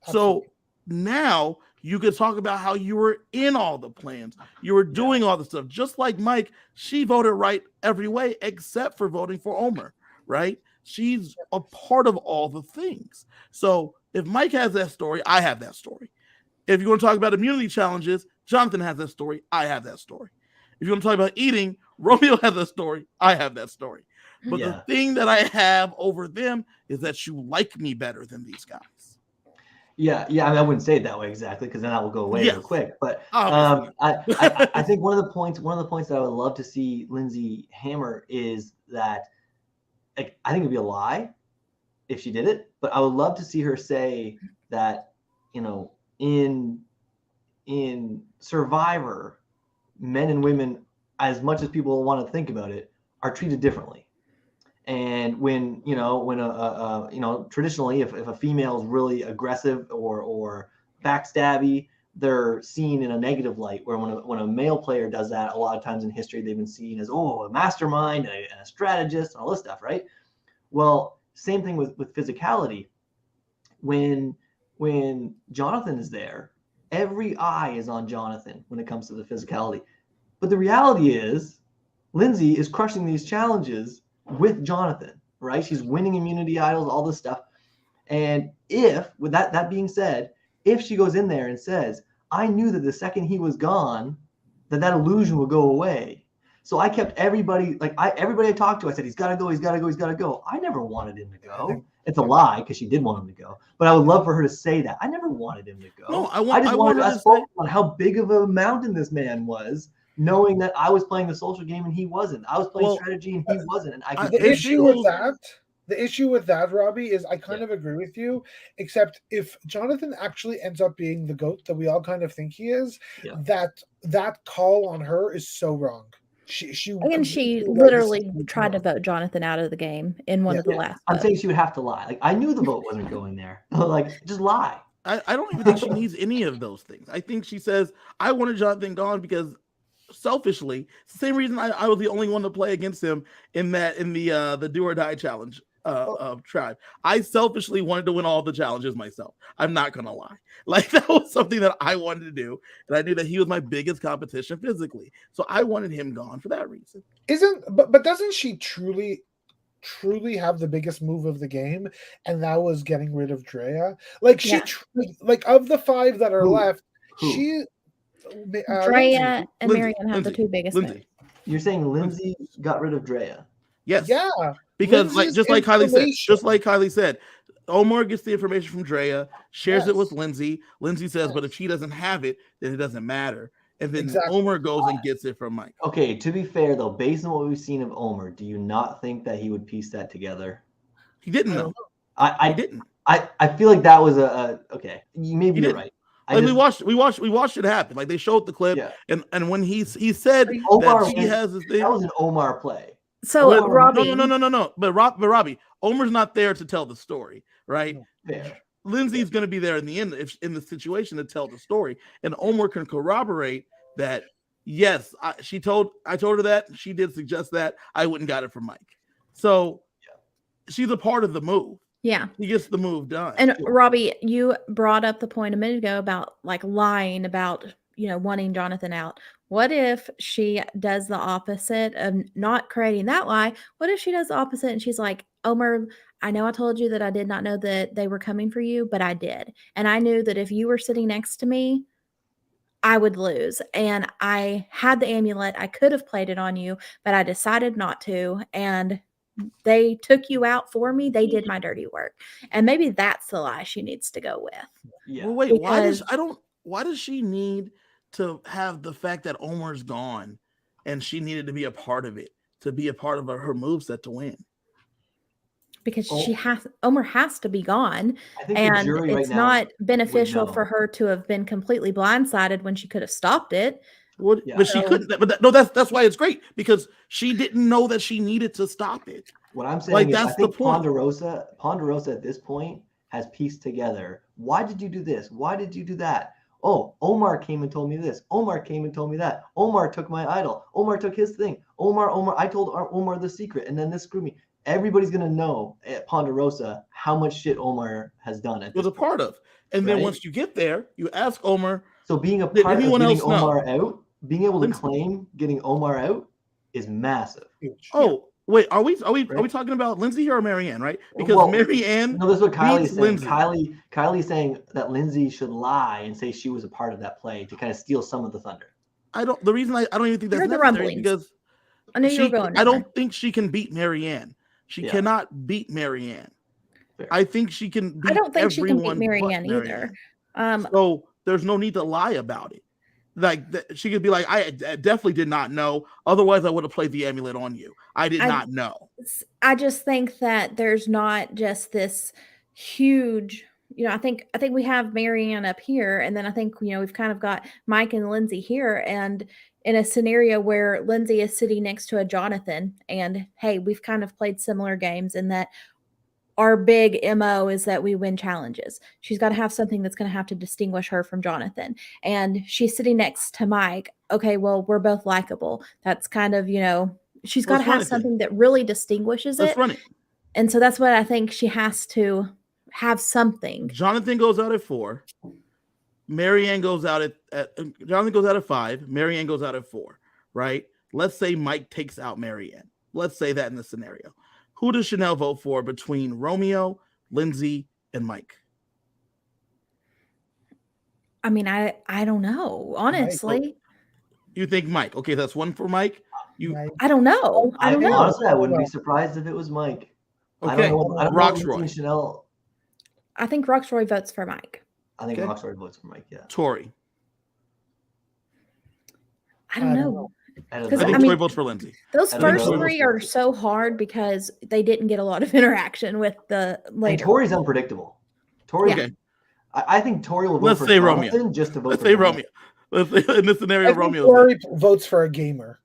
[SPEAKER 3] Absolutely.
[SPEAKER 4] So now you could talk about how you were in all the plans. You were doing all the stuff. Just like Mike, she voted right every way except for voting for Omer, right? She's a part of all the things. So if Mike has that story, I have that story. If you want to talk about immunity challenges, Jonathan has that story. I have that story. If you want to talk about eating, Romeo has that story. I have that story. But
[SPEAKER 2] Yeah.
[SPEAKER 4] the thing that I have over them is that you like me better than these guys.
[SPEAKER 2] Yeah. I mean, I wouldn't say it that way exactly because then that will go away real
[SPEAKER 4] Yes.
[SPEAKER 2] quick. But
[SPEAKER 4] Obviously.
[SPEAKER 2] I think one of the points that I would love to see Lindsay hammer is that, like, I think it'd be a lie if she did it, but I would love to see her say that, you know, in Survivor, men and women, as much as people want to think about it, are treated differently. And when traditionally, if a female is really aggressive or backstabby, they're seen in a negative light. Where when a male player does that, a lot of times in history, they've been seen as a mastermind and a strategist and all this stuff, right? Well, same thing with physicality. When Jonathan is there, every eye is on Jonathan when it comes to the physicality. But the reality is, Lindsay is crushing these challenges with Jonathan, right? She's winning immunity idols, all this stuff. And with that being said, if she goes in there and says, I knew that the second he was gone, that illusion would go away. So I kept everybody I talked to, I said, he's got to go. I never wanted him to go. It's a lie because she did want him to go. But I would love for her to say that. I never wanted him to go.
[SPEAKER 4] No, I
[SPEAKER 2] spoke on how big of a mountain this man was, knowing that I was playing the social game and he wasn't. I was playing strategy and he wasn't. And
[SPEAKER 3] the issue with that, Robbie, is I kind of agree with you, except if Jonathan actually ends up being the GOAT that we all kind of think he is, that call on her is so wrong. She
[SPEAKER 1] literally tried to vote Jonathan out of the game in one of the last.
[SPEAKER 2] I'm saying she would have to lie. Like, I knew the vote wasn't going there. Like, just lie.
[SPEAKER 4] I don't even think she needs any of those things. I think she says, I wanted Jonathan gone because selfishly, it's the same reason I was the only one to play against him in the do or die challenge of Tribe. I selfishly wanted to win all the challenges myself. I'm not gonna lie. Like, that was something that I wanted to do, and I knew that he was my biggest competition physically. So I wanted him gone for that reason.
[SPEAKER 3] But doesn't she truly have the biggest move of the game, and that was getting rid of Drea? Like, of the five that are left, she
[SPEAKER 1] Drea and Marianne have the two biggest moves.
[SPEAKER 2] You're saying Lindsay got rid of Drea?
[SPEAKER 4] Yes.
[SPEAKER 3] Yeah.
[SPEAKER 4] Because just like Kylie said, Omar gets the information from Drea, shares it with Lindsay. Lindsay says, but if she doesn't have it, then it doesn't matter. And then Omar goes and gets it from Mike.
[SPEAKER 2] Okay, to be fair though, based on what we've seen of Omar, do you not think that he would piece that together?
[SPEAKER 4] He didn't know.
[SPEAKER 2] I
[SPEAKER 4] didn't.
[SPEAKER 2] I feel like that was okay. Maybe you're right.
[SPEAKER 4] Like, we watched it happen. Like, they showed the clip, and when he said
[SPEAKER 2] Omar,
[SPEAKER 4] that he has this thing,
[SPEAKER 2] that was an Omar play.
[SPEAKER 1] So Robbie,
[SPEAKER 4] no. But Robbie, Omar's not there to tell the story, right?
[SPEAKER 2] Fair.
[SPEAKER 4] Lindsay's going to be there in the end, in the situation, to tell the story, and Omar can corroborate that. Yes, I told her that, she did suggest that. I wouldn't got it from Mike, so she's a part of the move.
[SPEAKER 1] Yeah,
[SPEAKER 4] he gets the move done.
[SPEAKER 1] And Robbie, you brought up the point a minute ago about like lying about wanting Jonathan out. What if she does the opposite of not creating that lie? What if she does the opposite and she's like, Omar, I know I told you that I did not know that they were coming for you, but I did. And I knew that if you were sitting next to me, I would lose. And I had the amulet. I could have played it on you, but I decided not to. And they took you out for me. They did my dirty work. And maybe that's the lie she needs to go with.
[SPEAKER 2] Yeah.
[SPEAKER 4] Well, wait, why does she need to have the fact that Omar's gone and she needed to be a part of it, to be a part of her moveset to win?
[SPEAKER 1] because
[SPEAKER 2] Oh.
[SPEAKER 1] Omer has to be gone,
[SPEAKER 2] I think the
[SPEAKER 1] and
[SPEAKER 2] jury right
[SPEAKER 1] it's
[SPEAKER 2] now
[SPEAKER 1] not
[SPEAKER 2] would
[SPEAKER 1] beneficial for
[SPEAKER 2] know.
[SPEAKER 1] her to have been completely blindsided when she could have stopped it.
[SPEAKER 2] Yeah.
[SPEAKER 4] But she
[SPEAKER 1] So-
[SPEAKER 4] couldn't. But no, that's why it's great, because she didn't know that she needed to stop it.
[SPEAKER 2] What I'm saying
[SPEAKER 4] Like,
[SPEAKER 2] is, I
[SPEAKER 4] that's the
[SPEAKER 2] think
[SPEAKER 4] point.
[SPEAKER 2] Ponderosa at this point has pieced together. Why did you do this? Why did you do that? Oh, Omar came and told me this. Omar came and told me that. Omar took my idol. Omar took his thing. Omar, I told Omar the secret, and then this screwed me. Everybody's gonna know at Ponderosa how much shit Omar has done at
[SPEAKER 4] Was
[SPEAKER 2] this
[SPEAKER 4] a part
[SPEAKER 2] point,
[SPEAKER 4] of. And then
[SPEAKER 2] right?
[SPEAKER 4] once you get there, you ask Omer,
[SPEAKER 2] So being a
[SPEAKER 4] did
[SPEAKER 2] part of
[SPEAKER 4] anyone
[SPEAKER 2] getting
[SPEAKER 4] else know?
[SPEAKER 2] Omar out, being able to
[SPEAKER 4] Lindsay.
[SPEAKER 2] claim getting Omar out is massive.
[SPEAKER 3] Huge.
[SPEAKER 4] Oh, wait, are we
[SPEAKER 2] Right.
[SPEAKER 4] talking about Lindsay here or Marianne, right? Because
[SPEAKER 2] Well,
[SPEAKER 4] Marianne
[SPEAKER 2] No, that's what Kylie's
[SPEAKER 4] beats
[SPEAKER 2] saying.
[SPEAKER 4] Lindsay.
[SPEAKER 2] Kylie's saying that Lindsay should lie and say she was a part of that play to kind of steal some of the thunder.
[SPEAKER 4] The reason I don't even think
[SPEAKER 1] I
[SPEAKER 4] that's
[SPEAKER 1] heard the
[SPEAKER 4] necessary,
[SPEAKER 1] rumblings.
[SPEAKER 4] because
[SPEAKER 1] I knew you were going
[SPEAKER 4] I
[SPEAKER 1] there.
[SPEAKER 4] don't think she can beat Marianne. She
[SPEAKER 2] Yeah.
[SPEAKER 4] cannot beat Marianne.
[SPEAKER 2] Fair.
[SPEAKER 4] I think she can beat
[SPEAKER 1] I don't think she can beat
[SPEAKER 4] everyone but
[SPEAKER 1] Marianne either.
[SPEAKER 4] So there's no need to lie about it. Like, she could be like, I definitely did not know. Otherwise, I would have played the amulet on you. I did not know.
[SPEAKER 1] I just think that there's not just this huge, I think we have Marianne up here, and then I think, we've kind of got Mike and Lindsay here, and in a scenario where Lindsay is sitting next to a Jonathan, and hey, we've kind of played similar games in that our big MO is that we win challenges. She's got to have something that's going to have to distinguish her from Jonathan. And she's sitting next to Mike. Okay, well, we're both likable. That's kind of, she's got to
[SPEAKER 4] Let's run
[SPEAKER 1] have
[SPEAKER 4] it then.
[SPEAKER 1] something that really distinguishes
[SPEAKER 4] Let's
[SPEAKER 1] it.
[SPEAKER 4] run it.
[SPEAKER 1] And so that's what I think she has to have something.
[SPEAKER 4] Jonathan goes out at 4. Marianne goes out at Jonathan goes out at 5. Marianne goes out at 4. Right? Let's say Mike takes out Marianne. Let's say that in the scenario. Who does Chanel vote for between Romeo, Lindsay, and Mike?
[SPEAKER 1] I mean, I don't know, honestly.
[SPEAKER 4] You think Mike? Okay, that's one for Mike.
[SPEAKER 3] Right.
[SPEAKER 1] I don't know. I don't know.
[SPEAKER 2] Honestly, I wouldn't be surprised if it was Mike.
[SPEAKER 4] Okay,
[SPEAKER 2] I don't know
[SPEAKER 4] Roxroy.
[SPEAKER 2] Lindsay and Chanel.
[SPEAKER 1] I think Roxroy votes for Mike.
[SPEAKER 2] I think
[SPEAKER 4] Okay.
[SPEAKER 2] Roxroy votes for Mike. Yeah.
[SPEAKER 4] Tori.
[SPEAKER 1] I don't know.
[SPEAKER 2] I don't
[SPEAKER 1] Because,
[SPEAKER 4] I think
[SPEAKER 1] I mean,
[SPEAKER 4] Tori votes for Lindsay.
[SPEAKER 1] Those
[SPEAKER 2] I don't
[SPEAKER 1] first
[SPEAKER 2] know.
[SPEAKER 1] three are so hard because they didn't get a lot of interaction with the
[SPEAKER 2] And
[SPEAKER 1] later.
[SPEAKER 2] Tori's unpredictable. Tori,
[SPEAKER 4] Okay,
[SPEAKER 2] I think Tori will vote
[SPEAKER 4] Let's
[SPEAKER 2] for
[SPEAKER 4] say Romeo.
[SPEAKER 2] Jonathan just to vote
[SPEAKER 4] let's
[SPEAKER 2] for
[SPEAKER 4] say
[SPEAKER 2] Jonathan.
[SPEAKER 4] Romeo. Let's say in this scenario,
[SPEAKER 3] I think
[SPEAKER 4] Romeo.
[SPEAKER 3] Tori votes for a gamer.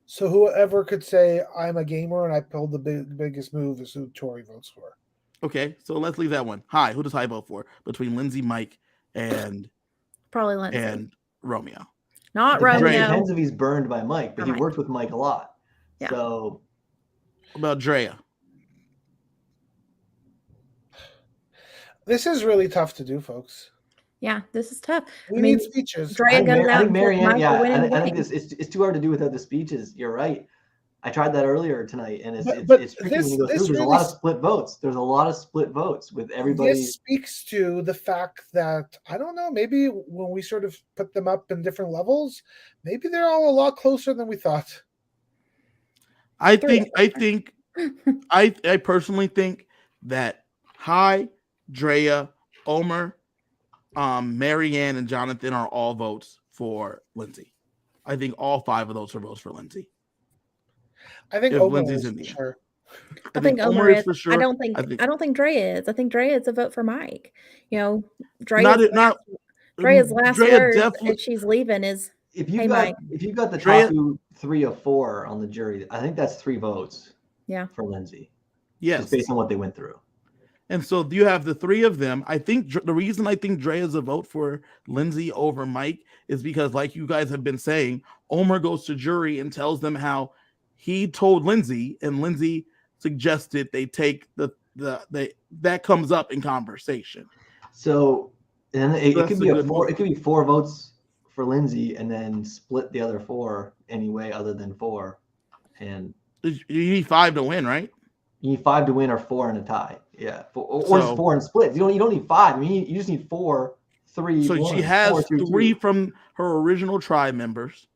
[SPEAKER 3] So whoever could say I'm a gamer and I pulled the biggest move is who Tori votes for.
[SPEAKER 4] Okay, so let's leave that one. Hi, who does Hi vote for between Lindsay, Mike, and
[SPEAKER 1] Probably Lindsay.
[SPEAKER 4] Romeo?
[SPEAKER 1] Not
[SPEAKER 2] Depends,
[SPEAKER 1] Romeo.
[SPEAKER 2] depends if he's burned by Mike, but
[SPEAKER 1] Or
[SPEAKER 2] he
[SPEAKER 1] Mike.
[SPEAKER 2] worked with Mike a lot.
[SPEAKER 1] Yeah.
[SPEAKER 2] So
[SPEAKER 4] What about Drea?
[SPEAKER 3] This is really tough to do, folks.
[SPEAKER 1] Yeah, this is tough.
[SPEAKER 3] We
[SPEAKER 1] I mean,
[SPEAKER 3] need speeches.
[SPEAKER 1] Drea goes out
[SPEAKER 2] I think
[SPEAKER 1] and says
[SPEAKER 2] Marianne,
[SPEAKER 1] Mike
[SPEAKER 2] yeah,
[SPEAKER 1] will win in the
[SPEAKER 2] I think
[SPEAKER 1] game.
[SPEAKER 2] it's too hard to do without the speeches. You're right. I tried that earlier tonight, and
[SPEAKER 3] But
[SPEAKER 2] it's tricky
[SPEAKER 3] this-
[SPEAKER 2] when you go
[SPEAKER 3] this
[SPEAKER 2] through. There's a
[SPEAKER 3] really
[SPEAKER 2] lot of split votes. There's a lot of split votes with everybody.
[SPEAKER 3] This speaks to the fact that, I don't know, maybe when we sort of put them up in different levels, maybe they're all a lot closer than we thought.
[SPEAKER 4] I
[SPEAKER 1] Three.
[SPEAKER 4] think I personally think that Hi, Drea, Omer, Marianne, and Jonathan are all votes for Lindsay. I think all 5 of those are votes for Lindsay.
[SPEAKER 3] I think
[SPEAKER 4] If
[SPEAKER 3] Omer
[SPEAKER 4] Lindsay's
[SPEAKER 3] is
[SPEAKER 4] in
[SPEAKER 3] for
[SPEAKER 4] the end.
[SPEAKER 3] sure.
[SPEAKER 1] I think Omer is
[SPEAKER 4] for sure.
[SPEAKER 1] I don't think Drea is. I think Drea is a vote for Mike. Drea's last
[SPEAKER 4] Drea
[SPEAKER 1] words if she's leaving is
[SPEAKER 2] If
[SPEAKER 1] Hey,
[SPEAKER 2] you've got
[SPEAKER 1] Mike.
[SPEAKER 2] if you've got the
[SPEAKER 4] Drea-
[SPEAKER 2] top 3 of 4 on the jury, I think that's 3 votes.
[SPEAKER 1] Yeah.
[SPEAKER 2] For Lindsay,
[SPEAKER 4] yes.
[SPEAKER 2] just based on what they went through.
[SPEAKER 4] And so you have the 3 of them. I think the reason I think Drea is a vote for Lindsay over Mike is because, like you guys have been saying, Omer goes to jury and tells them how he told Lindsay, and Lindsay suggested they take that comes up in conversation.
[SPEAKER 2] So, and it
[SPEAKER 4] That's
[SPEAKER 2] could
[SPEAKER 4] a
[SPEAKER 2] be
[SPEAKER 4] good
[SPEAKER 2] 4.
[SPEAKER 4] move.
[SPEAKER 2] It could be 4 votes for Lindsay, and then split the other 4 anyway, other than 4. And
[SPEAKER 4] You need 5 to win, right?
[SPEAKER 2] you need 5 to win, or 4 in a tie. Yeah, or
[SPEAKER 4] So-
[SPEAKER 2] just 4 and split. You don't need 5. I mean, you just need 4, 3.
[SPEAKER 4] So
[SPEAKER 2] 1,
[SPEAKER 4] she has
[SPEAKER 2] 4, 3,
[SPEAKER 4] 3
[SPEAKER 2] 2.
[SPEAKER 4] from her original tribe members,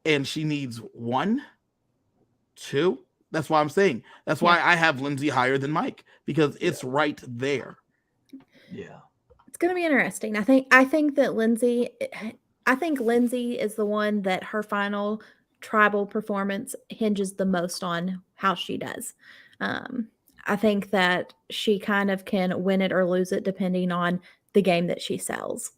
[SPEAKER 4] and she needs 1, 2. That's why I'm saying. That's why I have Lindsay higher than Mike, because it's right there.
[SPEAKER 2] Yeah.
[SPEAKER 1] it's going to be interesting. I think that Lindsay is the one that her final tribal performance hinges the most on how she does. I think that she kind of can win it or lose it depending on the game that she sells.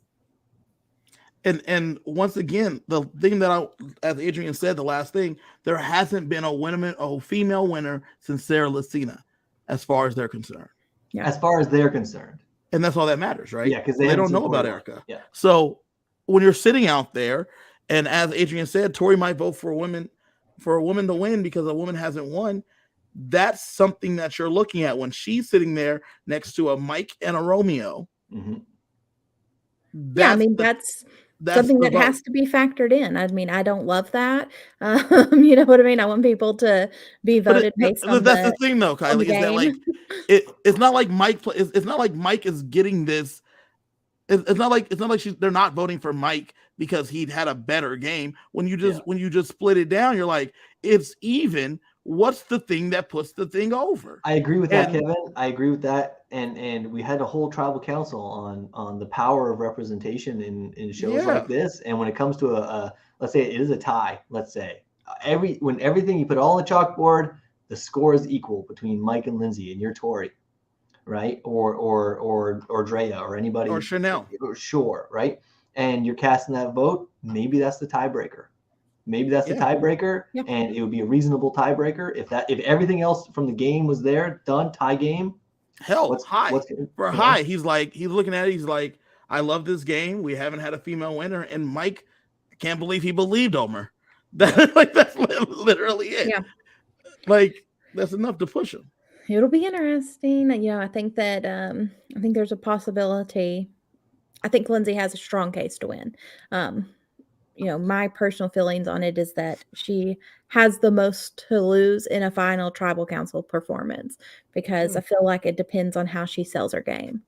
[SPEAKER 4] And once again, the thing that as Adrian said, the last thing, there hasn't been a female winner since Sarah Lucina, as far as they're concerned.
[SPEAKER 1] Yeah.
[SPEAKER 2] As far as they're concerned.
[SPEAKER 4] And that's all that matters, right?
[SPEAKER 2] Yeah, because
[SPEAKER 4] they
[SPEAKER 2] haven't
[SPEAKER 4] don't
[SPEAKER 2] seen
[SPEAKER 4] know about
[SPEAKER 2] Tori.
[SPEAKER 4] Erica.
[SPEAKER 2] Yeah.
[SPEAKER 4] So when you're sitting out there, and as Adrian said, Tori might vote for a woman to win because a woman hasn't won. That's something that you're looking at when she's sitting there next to a Mike and a Romeo.
[SPEAKER 2] Mm-hmm.
[SPEAKER 1] Yeah, I mean, that's something that has to be factored in. I mean, I don't love that. You know what I mean? I want people to be voted based on
[SPEAKER 4] that's the thing, though, Kylie, is that like it's not like Mike. It's not like Mike is getting this. It's not like they're not voting for Mike because he'd had a better game. When you just split it down, you're like, it's even. What's the thing that puts the thing over?
[SPEAKER 2] I agree with that, Kevin. I agree with that. And we had a whole tribal council on the power of representation in shows like this. And when it comes to a let's say it is a tie, let's say when everything you put all on the chalkboard, the score is equal between Mike and Lindsay and your Tori, right? Or Drea or anybody
[SPEAKER 4] or Chanel.
[SPEAKER 2] Sure, right? And you're casting that vote, maybe that's the tiebreaker. Maybe that's the tiebreaker, and it would be a reasonable tiebreaker if everything else from the game was there, done, tie game.
[SPEAKER 4] Hell, High. He's looking at it. He's like, I love this game. We haven't had a female winner, and Mike, I can't believe he believed Omer. That's literally it.
[SPEAKER 1] Yeah,
[SPEAKER 4] like that's enough to push him.
[SPEAKER 1] It'll be interesting. You know, I think that I think there's a possibility. I think Lindsay has a strong case to win. You know, my personal feelings on it is that she has the most to lose in a final tribal council performance because I feel like it depends on how she sells her game.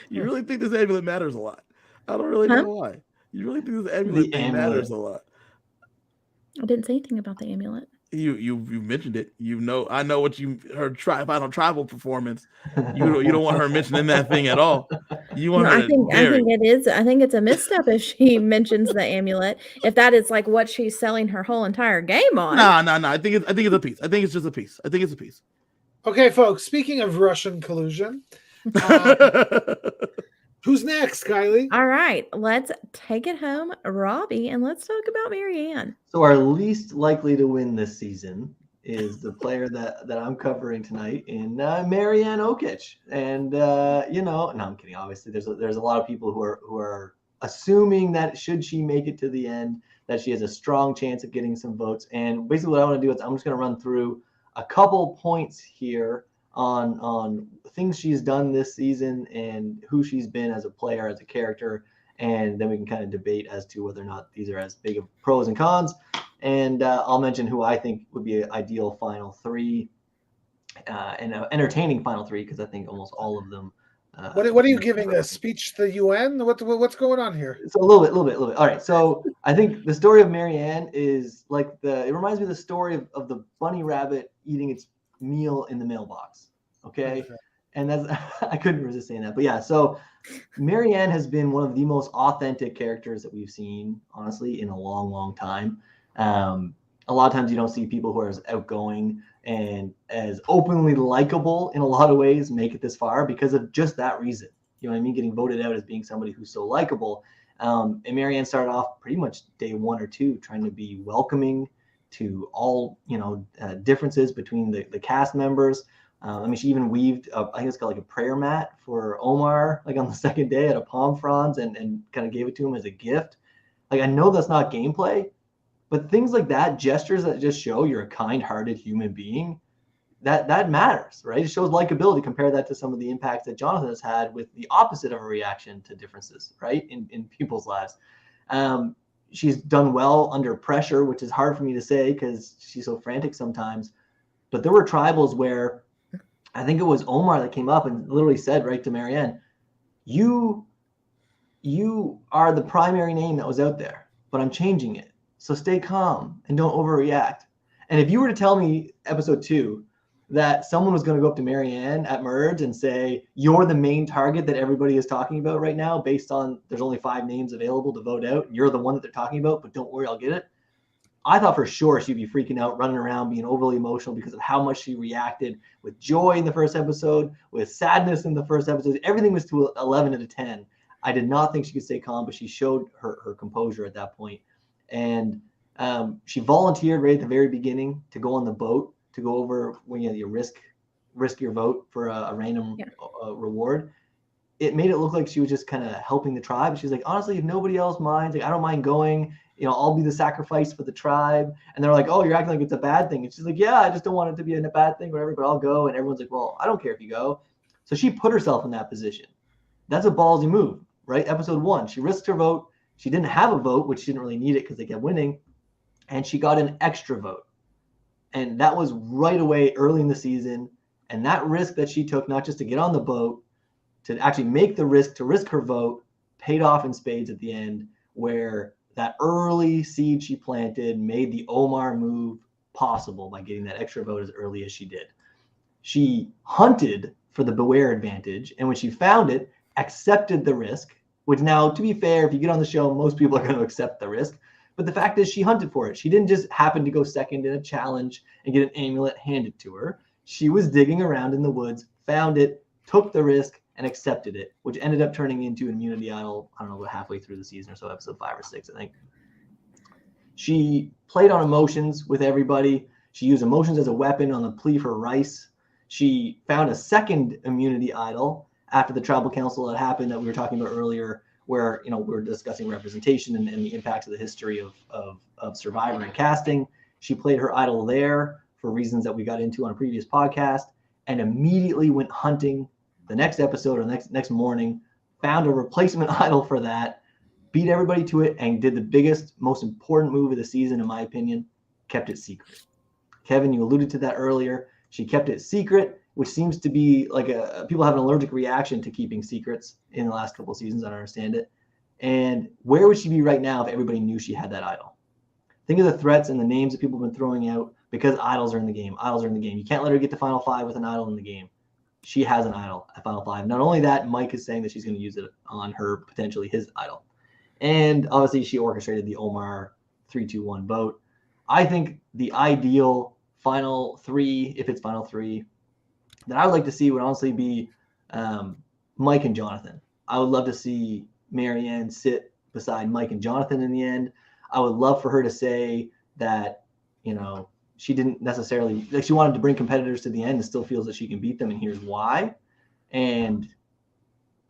[SPEAKER 4] You really think this amulet matters a lot? I don't really know why. You really think this amulet matters a lot?
[SPEAKER 1] I didn't say anything about the amulet.
[SPEAKER 4] You mentioned it. I know what her final tribal performance. You don't want her mentioning that thing at all. You want her. I think
[SPEAKER 1] it is. I think it's a misstep if she mentions the amulet. If that is like what she's selling her whole entire game on.
[SPEAKER 4] No. I think it's a piece. I think it's just a piece. I think it's a piece.
[SPEAKER 3] Okay, folks. Speaking of Russian collusion, who's next, Kylie?
[SPEAKER 1] All right, let's take it home, Robbie, and let's talk about Marianne.
[SPEAKER 2] So our least likely to win this season is the player that I'm covering tonight in Marianne Okic. And no, I'm kidding. Obviously, there's a lot of people who are assuming that should she make it to the end, that she has a strong chance of getting some votes. And basically, what I want to do is I'm just going to run through a couple points here on things she's done this season and who she's been as a player, as a character, and then we can kind of debate as to whether or not these are as big of pros and cons. And I'll mention who I think would be an ideal final three and an entertaining final three, because I think almost all of them.
[SPEAKER 3] What are you giving, a speech to the UN? What's going on here?
[SPEAKER 2] So a little bit. All right. So I think the story of Marianne is like it reminds me of the story of the bunny rabbit eating its meal in the mailbox. Okay. And that's, I couldn't resist saying that, but yeah. So Marianne has been one of the most authentic characters that we've seen, honestly, in a long, long time. A lot of times you don't see people who are as outgoing and as openly likable in a lot of ways make it this far because of just that reason. You know what I mean? Getting voted out as being somebody who's so likable. And Marianne started off pretty much day 1 or 2 trying to be welcoming to all, differences between the cast members. She even weaved, I think it's called like a prayer mat for Omar, like on the second day at a palm fronds and kind of gave it to him as a gift. Like, I know that's not gameplay, but things like that, gestures that just show you're a kind-hearted human being, that matters, right? It shows likability. Compare that to some of the impacts that Jonathan has had with the opposite of a reaction to differences, right? In people's lives. She's done well under pressure, which is hard for me to say because she's so frantic sometimes. But there were tribals where I think it was Omar that came up and literally said right to Marianne, you are the primary name that was out there, but I'm changing it. So stay calm and don't overreact. And if you were to tell me episode 2 that someone was going to go up to Marianne at Merge and say, you're the main target that everybody is talking about right now, based on there's only 5 names available to vote out, and you're the one that they're talking about, but don't worry, I'll get it. I thought for sure she'd be freaking out, running around, being overly emotional because of how much she reacted with joy in the first episode, with sadness in the first episode. Everything was to 11 out of 10. I did not think she could stay calm, but she showed her composure at that point. And she volunteered right at the very beginning to go on the boat, to go over when you risk your vote for a random reward. It made it look like she was just kind of helping the tribe. She's like, honestly, if nobody else minds, like, I don't mind going. I'll be the sacrifice for the tribe. And they're like, oh, you're acting like it's a bad thing. And she's like, yeah, I just don't want it to be a bad thing, whatever, but I'll go. And everyone's like, well, I don't care if you go. So she put herself in that position. That's a ballsy move, right? Episode 1, she risked her vote. She didn't have a vote, which she didn't really need it because they kept winning. And she got an extra vote. And that was right away early in the season. And that risk that she took, not just to get on the boat, to actually make the risk, to risk her vote, paid off in spades at the end, where that early seed she planted made the Omar move possible by getting that extra vote as early as she did. She hunted for the Beware advantage, and when she found it, accepted the risk, which now, to be fair, if you get on the show, most people are going to accept the risk. But the fact is she hunted for it. She didn't just happen to go second in a challenge and get an amulet handed to her. She was digging around in the woods, found it, took the risk, and accepted it, which ended up turning into an immunity idol, I don't know, halfway through the season or so, episode 5 or 6, I think. She played on emotions with everybody. She used emotions as a weapon on the plea for rice. She found a second immunity idol after the tribal council that happened that we were talking about earlier, where we were discussing representation and the impact of the history of Survivor and casting. She played her idol there for reasons that we got into on a previous podcast, and immediately went hunting the next episode or next morning, found a replacement idol for that, beat everybody to it, and did the biggest, most important move of the season, in my opinion, kept it secret. Kevin, you alluded to that earlier. She kept it secret, which seems to be like people have an allergic reaction to keeping secrets in the last couple of seasons. I don't understand it. And where would she be right now if everybody knew she had that idol? Think of the threats and the names that people have been throwing out because idols are in the game. Idols are in the game. You can't let her get to Final 5 with an idol in the game. She has an idol at Final 5. Not only that, Mike is saying that she's going to use it on her, potentially his idol. And obviously she orchestrated the Omar 3-2-1 vote. I think the ideal Final 3, if it's Final 3, that I would like to see would honestly be Mike and Jonathan. I would love to see Maryanne sit beside Mike and Jonathan in the end. I would love for her to say that, she didn't necessarily, like, she wanted to bring competitors to the end and still feels that she can beat them, and here's why. And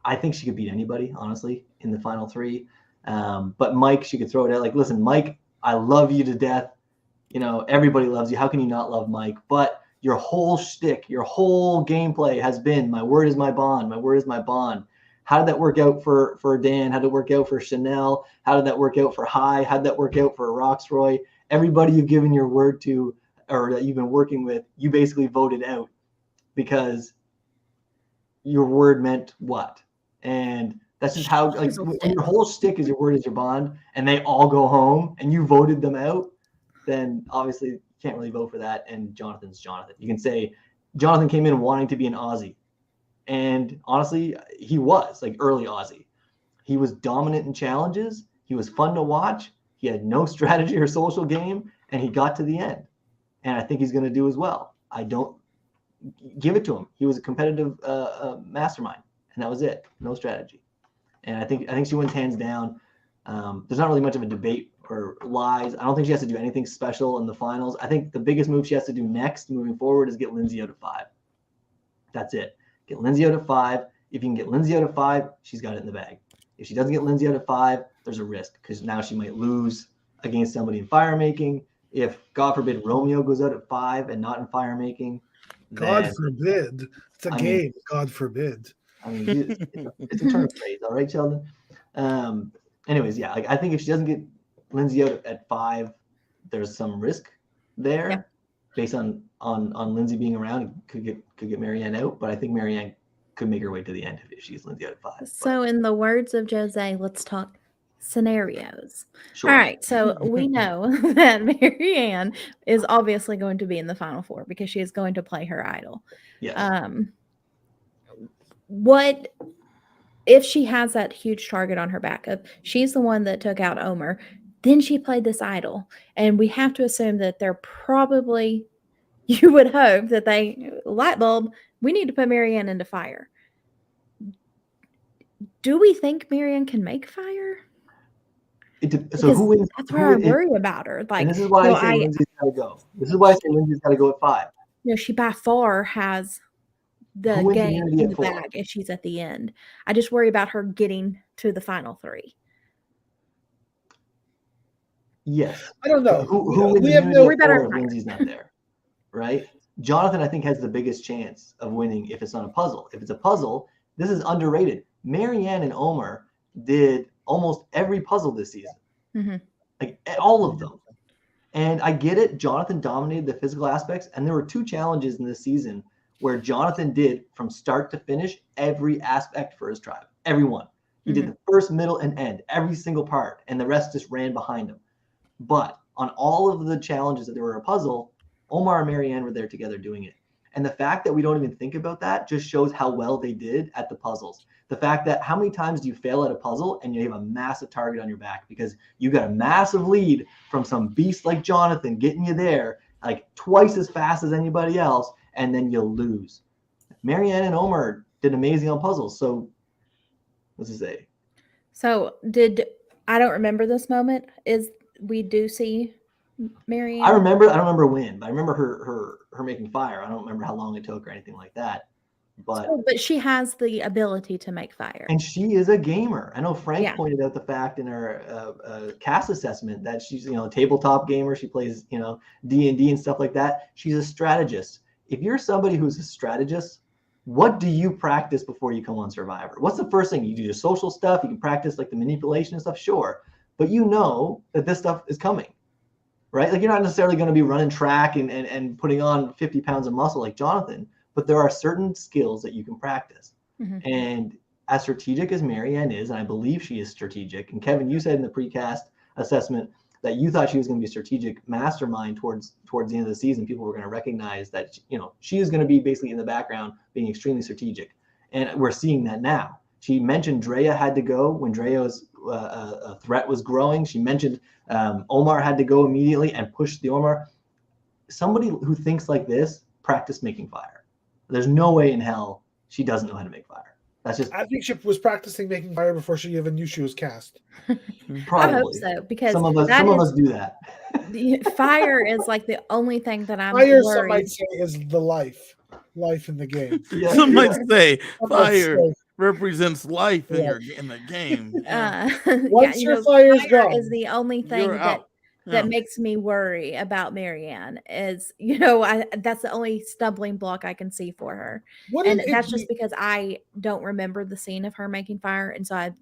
[SPEAKER 2] I think she could beat anybody, honestly, in the Final 3. But Mike, she could throw it at, like, listen, Mike, I love you to death. Everybody loves you. How can you not love Mike? But your whole shtick, your whole gameplay has been, my word is my bond. My word is my bond. How did that work out for Dan? How did it work out for Chanel? How did that work out for Hai? How did that work out for Roxroy? Everybody you've given your word to, or that you've been working with, you basically voted out because your word meant what? And that's just how, like, when your whole shtick is your word is your bond, and they all go home and you voted them out, then obviously you can't really vote for that. And Jonathan's Jonathan. You can say Jonathan came in wanting to be an Aussie. And honestly, he was like early Aussie. He was dominant in challenges. He was fun to watch. He had no strategy or social game, and he got to the end. And I think he's going to do as well. I don't give it to him. He was a competitive mastermind, and that was it. No strategy. And I think she wins hands down. There's not really much of a debate or lies. I don't think she has to do anything special in the finals. I think the biggest move she has to do next, moving forward, is get Lindsay out of 5. That's it. Get Lindsay out of 5. If you can get Lindsay out of 5, she's got it in the bag. If she doesn't get Lindsay out of 5, there's a risk because now she might lose against somebody in fire making. If, God forbid, Romeo goes out at 5 and not in fire making,
[SPEAKER 3] God forbid. It's a game. God forbid.
[SPEAKER 2] I mean, it's a turn of phrase, all right, Sheldon. Anyways, yeah, like, I think if she doesn't get Lindsay out at 5, there's some risk there, based on Lindsay being around. Could get Maryanne out, but I think Maryanne could make her way to the end if she's Lindsay out at 5.
[SPEAKER 1] So, in the words of Jose, let's talk scenarios.
[SPEAKER 2] Sure.
[SPEAKER 1] All right, so we know that Maryanne is obviously going to be in the Final 4 because she is going to play her idol.
[SPEAKER 2] Yes.
[SPEAKER 1] What if she has that huge target on her back? She's the one that took out Omar. Then she played this idol, and we have to assume that they're probably, you would hope that light bulb, we need to put Marianne into fire. Do we think Marianne can make fire?
[SPEAKER 2] So who wins?
[SPEAKER 1] That's where I worry about her. Like,
[SPEAKER 2] and this is why I say Lindsay's got to go. This is why I say Lindsay's got to go at 5.
[SPEAKER 1] She by far has the
[SPEAKER 2] Who wins
[SPEAKER 1] game
[SPEAKER 2] Immunity
[SPEAKER 1] in
[SPEAKER 2] at
[SPEAKER 1] the
[SPEAKER 2] 4?
[SPEAKER 1] bag, and she's at the end. I just worry about her getting to the final 3.
[SPEAKER 2] Yes.
[SPEAKER 3] I don't know.
[SPEAKER 2] Who wins
[SPEAKER 3] we have
[SPEAKER 2] Immunity
[SPEAKER 3] no.
[SPEAKER 2] at 4 if Lindsay's not there, right? Jonathan, I think, has the biggest chance of winning if it's not a puzzle. If it's a puzzle, this is underrated. Marianne and Omar did almost every puzzle this season, like all of them. And I get it. Jonathan dominated the physical aspects, and there were 2 challenges in this season where Jonathan did from start to finish every aspect for his tribe, every one. He did the first, middle, and end, every single part, and the rest just ran behind him. But on all of the challenges that there were a puzzle, Omar and Marianne were there together doing it. And the fact that we don't even think about that just shows how well they did at the puzzles. The fact that how many times do you fail at a puzzle and you have a massive target on your back because you got a massive lead from some beast like Jonathan getting you there like twice as fast as anybody else, and then you'll lose. Marianne and Omar did amazing on puzzles. So what's it say?
[SPEAKER 1] So I don't remember this moment. We do see Marianne?
[SPEAKER 2] I don't remember when, but I remember her making fire. I don't remember how long it took or anything like that. But
[SPEAKER 1] she has the ability to make fire.
[SPEAKER 2] And she is a gamer. I know Frank pointed out the fact in her cast assessment that she's, a tabletop gamer. She plays, D&D and stuff like that. She's a strategist. If you're somebody who's a strategist, what do you practice before you come on Survivor? What's the first thing you do? The social stuff. You can practice like the manipulation and stuff, sure, but you know that this stuff is coming, right? Like you're not necessarily going to be running track and putting on 50 pounds of muscle like Jonathan, but there are certain skills that you can practice. And as strategic as Marianne is, and I believe she is strategic, and Kevin, you said in the precast assessment that you thought she was going to be a strategic mastermind towards the end of the season. People were going to recognize that, she is going to be basically in the background being extremely strategic. And we're seeing that now. She mentioned Drea had to go when Drea's threat was growing. She mentioned Omar had to go immediately and push the Omar. Somebody who thinks like this, practice making fire. There's no way in hell she doesn't know how to make fire. That's just.
[SPEAKER 3] I think she was practicing making fire before she even knew she was cast.
[SPEAKER 2] Probably.
[SPEAKER 1] I hope so, because
[SPEAKER 2] some of us do that.
[SPEAKER 1] Fire is like the only thing that I'm
[SPEAKER 3] Fire,
[SPEAKER 1] worried.
[SPEAKER 3] some might say, is the life in the game.
[SPEAKER 4] Some might say
[SPEAKER 3] Some might
[SPEAKER 4] fire
[SPEAKER 3] say.
[SPEAKER 4] represents life in the game.
[SPEAKER 3] Once your fire's
[SPEAKER 1] fire
[SPEAKER 3] gone,
[SPEAKER 1] is the only thing
[SPEAKER 4] You're out.
[SPEAKER 1] that makes me worry about Marianne. Is that's the only stumbling block I can see for her, and that's just because I don't remember the scene of her making fire, and so I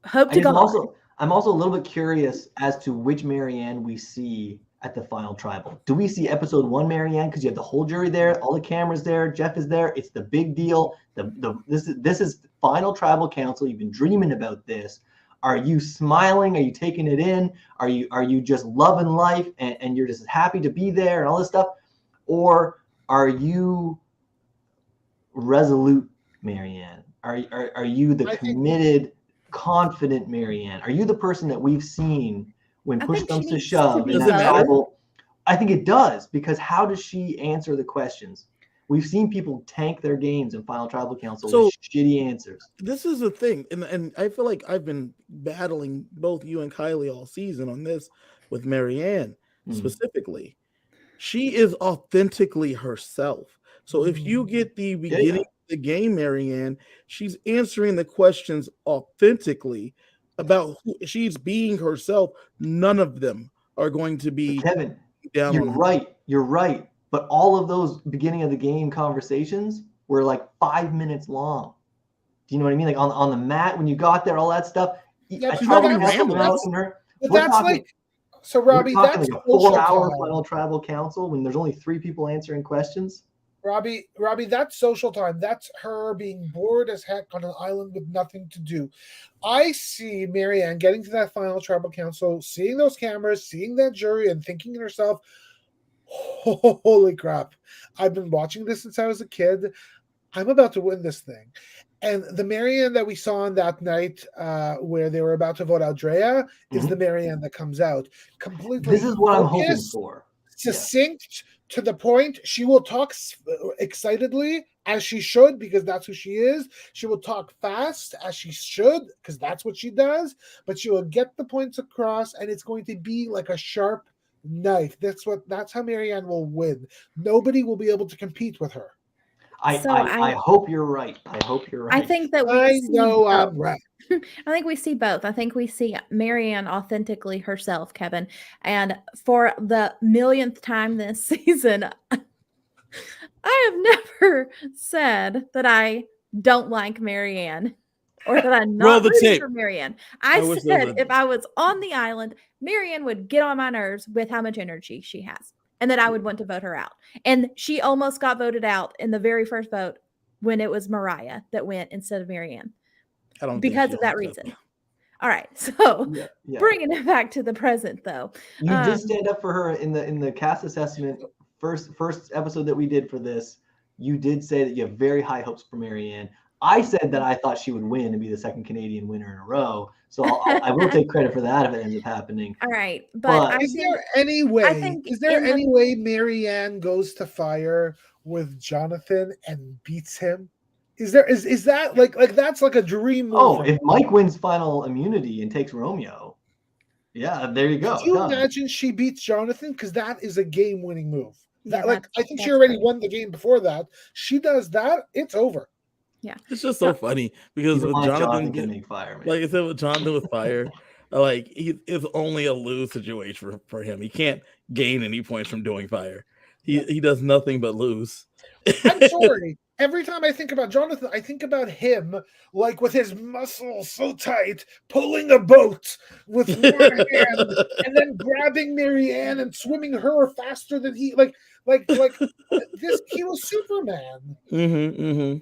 [SPEAKER 1] hope to go.
[SPEAKER 2] I'm also a little bit curious as to which Marianne we see at the final tribal. Do we see episode 1 Marianne? Because you have the whole jury there, all the cameras there, Jeff is there. It's the big deal. This is the final tribal council. You've been dreaming about this. Are you smiling? Are you taking it in? Are you just loving life and you're just happy to be there and all this stuff? Or are you resolute Marianne? Are you the committed, confident Marianne? Are you the person that we've seen when push comes to shove in that tribal? I think it does, because how does she answer the questions? We've seen people tank their games in Final Tribal Council with shitty answers.
[SPEAKER 4] This is the thing, and I feel like I've been battling both you and Kylie all season on this with Marianne specifically. She is authentically herself. So if you get the beginning of the game, Marianne, she's answering the questions authentically about who she's being herself. None of them are going to be
[SPEAKER 2] Kevin,
[SPEAKER 4] down.
[SPEAKER 2] You're right. But all of those beginning of the game conversations were like 5 minutes long. Do you know what I mean? Like on the mat, when you got there, all that stuff.
[SPEAKER 3] Yeah,
[SPEAKER 4] she's not rambling.
[SPEAKER 3] But that's like, so Robbie, that's
[SPEAKER 2] like a 4-hour Final Tribal Council when there's only 3 people answering questions.
[SPEAKER 3] Robbie, that's social time. That's her being bored as heck on an island with nothing to do. I see Marianne getting to that Final Tribal Council, seeing those cameras, seeing that jury, and thinking to herself, holy crap, I've been watching this since I was a kid. I'm about to win this thing. And the Marianne that we saw on that night, where they were about to vote out Drea, is the Marianne that comes out completely.
[SPEAKER 2] This is what I'm hoping
[SPEAKER 3] focused,
[SPEAKER 2] for.
[SPEAKER 3] Succinct, to the point. She will talk excitedly, as she should, because that's who she is. She will talk fast, as she should, because that's what she does. But she will get the points across, and it's going to be like a sharp knife. That's how Marianne will win. Nobody will be able to compete with her.
[SPEAKER 2] I hope you're right. I hope you're right.
[SPEAKER 1] I think that
[SPEAKER 3] I know I'm right.
[SPEAKER 1] I think we see both. I think we see Marianne authentically herself, Kevin. And for the millionth time this season, I have never said that I don't like Marianne or that I'm
[SPEAKER 4] Roll
[SPEAKER 1] not
[SPEAKER 4] the
[SPEAKER 1] rooting
[SPEAKER 4] tape.
[SPEAKER 1] for Marianne. I
[SPEAKER 4] wish
[SPEAKER 1] said
[SPEAKER 4] there was-
[SPEAKER 1] if I was on the island, Marianne would get on my nerves with how much energy she has, and that I would want to vote her out. And she almost got voted out in the very first vote when it was Mariah that went instead of Marianne
[SPEAKER 4] I don't think
[SPEAKER 1] because
[SPEAKER 4] she
[SPEAKER 1] of that
[SPEAKER 4] owns it.
[SPEAKER 1] reason. All right, so
[SPEAKER 2] Yeah.
[SPEAKER 1] bringing it back to the present, though.
[SPEAKER 2] You did stand up for her in the cast assessment first episode that we did for this. You did say that you have very high hopes for Marianne. I said that I thought she would win and be the second Canadian winner in a row. So I will take credit for that if it ends up happening.
[SPEAKER 1] All right,
[SPEAKER 2] But-
[SPEAKER 1] but I
[SPEAKER 3] Is
[SPEAKER 1] think,
[SPEAKER 3] there any way?
[SPEAKER 1] think
[SPEAKER 3] Is there
[SPEAKER 1] in the-
[SPEAKER 3] any way Marianne goes to fire with Jonathan and beats him? Is that like that's like a dream move?
[SPEAKER 2] Oh,
[SPEAKER 3] for
[SPEAKER 2] if
[SPEAKER 3] me.
[SPEAKER 2] Mike wins final immunity and takes Romeo, yeah, there you go.
[SPEAKER 3] Could you
[SPEAKER 2] Done.
[SPEAKER 3] imagine she beats Jonathan? Because that is a game-winning move.
[SPEAKER 1] Yeah,
[SPEAKER 3] That, like
[SPEAKER 1] that's-
[SPEAKER 3] I think she
[SPEAKER 1] that's
[SPEAKER 3] already
[SPEAKER 1] great.
[SPEAKER 3] won the game before that. She does that, it's over.
[SPEAKER 4] It's just so funny because
[SPEAKER 2] Even
[SPEAKER 4] with
[SPEAKER 2] Mike
[SPEAKER 4] Jonathan,
[SPEAKER 2] can make fire, man.
[SPEAKER 4] like I said, with Jonathan with fire, like it's only a lose situation for him. He can't gain any points from doing fire. He does nothing but lose.
[SPEAKER 3] I'm sorry. Every time I think about Jonathan, I think about him like with his muscles so tight, pulling a boat with one hand and then grabbing Marianne and swimming her faster than he like this. He was Superman.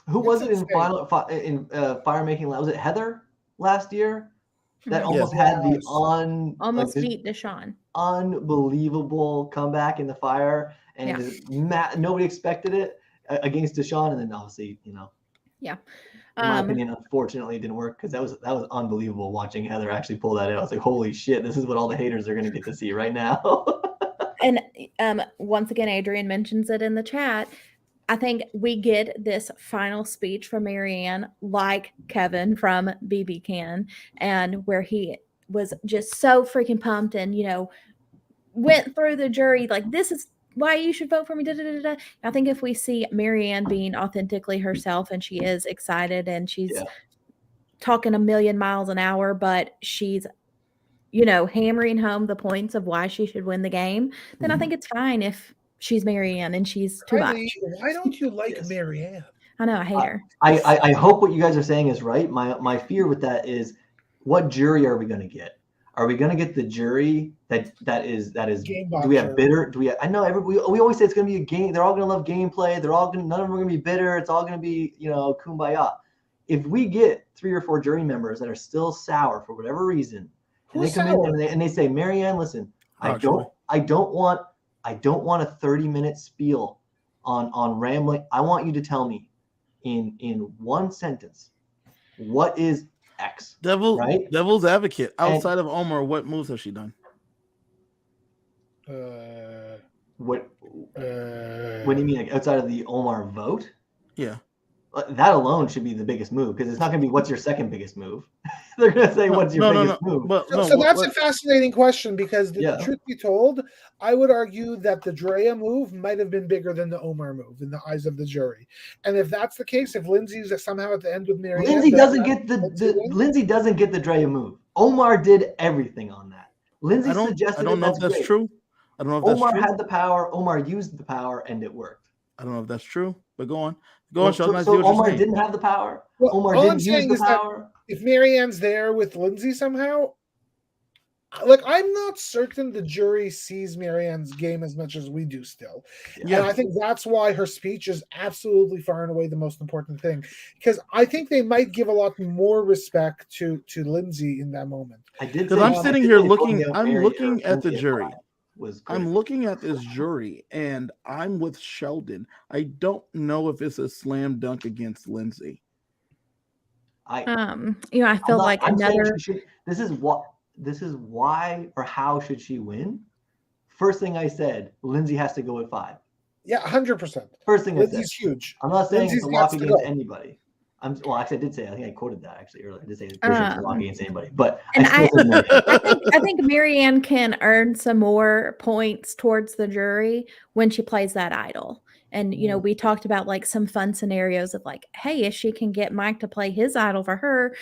[SPEAKER 2] Who was it in
[SPEAKER 3] insane.
[SPEAKER 2] fire making? Was it Heather last year that
[SPEAKER 1] Mhm.
[SPEAKER 2] almost
[SPEAKER 3] Yes.
[SPEAKER 2] had the
[SPEAKER 1] almost
[SPEAKER 2] this
[SPEAKER 1] beat Deshaun.
[SPEAKER 2] unbelievable comeback in the fire, and nobody expected it against Deshaun, and then obviously in my opinion, unfortunately, it didn't work because that was unbelievable watching Heather actually pull that in. I was like, holy shit, this is what all the haters are going to get to see right now.
[SPEAKER 1] And once again, Adrian mentions it in the chat. I think we get this final speech from Marianne, like Kevin from BB Can, and where he was just so freaking pumped and, went through the jury like, this is why you should vote for me. Da, da, da, da. I think if we see Marianne being authentically herself and she is excited and she's talking a million miles an hour, but she's hammering home the points of why she should win the game, then I think it's fine if she's Marianne and she's too much.
[SPEAKER 3] Kylie, why don't you like
[SPEAKER 2] Yes.
[SPEAKER 3] Marianne?
[SPEAKER 1] I know, I hate her.
[SPEAKER 2] I hope what you guys are saying is right. My fear with that is, what jury are we going to get? Are we going to get the jury that is
[SPEAKER 3] Game
[SPEAKER 2] do we have
[SPEAKER 3] boxer.
[SPEAKER 2] bitter? I know we always say it's going to be a game. They're all going to love gameplay. None of them are going to be bitter. It's all going to be, kumbaya. If we get 3 or 4 jury members that are still sour for whatever reason, and
[SPEAKER 3] Who's
[SPEAKER 2] they come
[SPEAKER 3] sour?
[SPEAKER 2] in and they say, Marianne, listen, I
[SPEAKER 4] Actually.
[SPEAKER 2] don't want a 30-minute spiel on rambling. I want you to tell me in one sentence, what is X? Right?
[SPEAKER 4] Devil's advocate.
[SPEAKER 2] And-
[SPEAKER 4] Outside of Omar, what moves has she done?
[SPEAKER 2] What
[SPEAKER 3] Uh,
[SPEAKER 2] do you mean, like, outside of the Omar vote?
[SPEAKER 4] Yeah.
[SPEAKER 2] That alone should be the biggest move, because it's not going to be what's your second biggest move. They're going to say what's your biggest move.
[SPEAKER 4] But
[SPEAKER 3] So,
[SPEAKER 4] no,
[SPEAKER 3] so
[SPEAKER 4] what-
[SPEAKER 3] that's
[SPEAKER 4] what-
[SPEAKER 3] a fascinating question because the
[SPEAKER 2] Yeah.
[SPEAKER 3] truth be told, I would argue that the Drea move might have been bigger than the Omar move in the eyes of the jury. And if that's the case, if Lindsay's somehow at the end with Marianne,
[SPEAKER 2] Lindsay
[SPEAKER 3] that-
[SPEAKER 2] doesn't
[SPEAKER 3] that-
[SPEAKER 2] get
[SPEAKER 3] Lindsay wins?
[SPEAKER 2] Lindsay doesn't get the Drea move. Omar did everything on that. Lindsay
[SPEAKER 4] I don't
[SPEAKER 2] suggested
[SPEAKER 4] know if that's
[SPEAKER 2] great.
[SPEAKER 4] true. I don't know if that's
[SPEAKER 2] Omar
[SPEAKER 4] true.
[SPEAKER 2] had the power. Omar used the power, and it worked.
[SPEAKER 4] I don't know if that's true. But go on. Go on, Sheldon. I see
[SPEAKER 2] So
[SPEAKER 4] what you're
[SPEAKER 2] Omar
[SPEAKER 4] saying.
[SPEAKER 2] didn't have the power.
[SPEAKER 3] Well,
[SPEAKER 2] Omar
[SPEAKER 3] all I'm
[SPEAKER 2] didn't use
[SPEAKER 3] saying
[SPEAKER 2] the
[SPEAKER 3] is that
[SPEAKER 2] power.
[SPEAKER 3] if Marianne's there with Lindsay somehow, like I'm not certain the jury sees Marianne's game as much as we do still.
[SPEAKER 4] Yeah.
[SPEAKER 3] And I think that's why her speech is absolutely far and away the most important thing. Because I think they might give a lot more respect to Lindsay in that moment.
[SPEAKER 2] I did
[SPEAKER 4] Because
[SPEAKER 2] say-
[SPEAKER 4] I'm
[SPEAKER 2] I
[SPEAKER 4] sitting
[SPEAKER 2] did
[SPEAKER 4] here
[SPEAKER 2] say
[SPEAKER 4] looking.
[SPEAKER 2] Romeo
[SPEAKER 4] I'm
[SPEAKER 2] married
[SPEAKER 4] looking
[SPEAKER 2] her
[SPEAKER 4] at the
[SPEAKER 2] Lindsay
[SPEAKER 4] jury.
[SPEAKER 2] five. was.
[SPEAKER 4] I'm
[SPEAKER 2] critical.
[SPEAKER 4] looking at this jury, and I'm with Sheldon. I don't know if it's a slam dunk against Lindsay.
[SPEAKER 1] I
[SPEAKER 2] I'm
[SPEAKER 1] feel
[SPEAKER 2] not-
[SPEAKER 1] like
[SPEAKER 2] I'm saying
[SPEAKER 1] another.
[SPEAKER 2] she should. This is why or how should she win? First thing I said, Lindsay has to go at 5.
[SPEAKER 3] Yeah, 100%.
[SPEAKER 2] First thing I said.
[SPEAKER 3] Lindsay's huge.
[SPEAKER 2] I'm not saying it's a
[SPEAKER 3] Lindsay's
[SPEAKER 2] lock
[SPEAKER 3] gots to
[SPEAKER 2] against
[SPEAKER 3] go.
[SPEAKER 2] anybody. Actually, I did say. I think I quoted that actually earlier. I did say it's a lock against anybody, but
[SPEAKER 1] And
[SPEAKER 2] I still think
[SPEAKER 1] I think Marianne can earn some more points towards the jury when she plays that idol. And we talked about like some fun scenarios of like, hey, if she can get Mike to play his idol for her,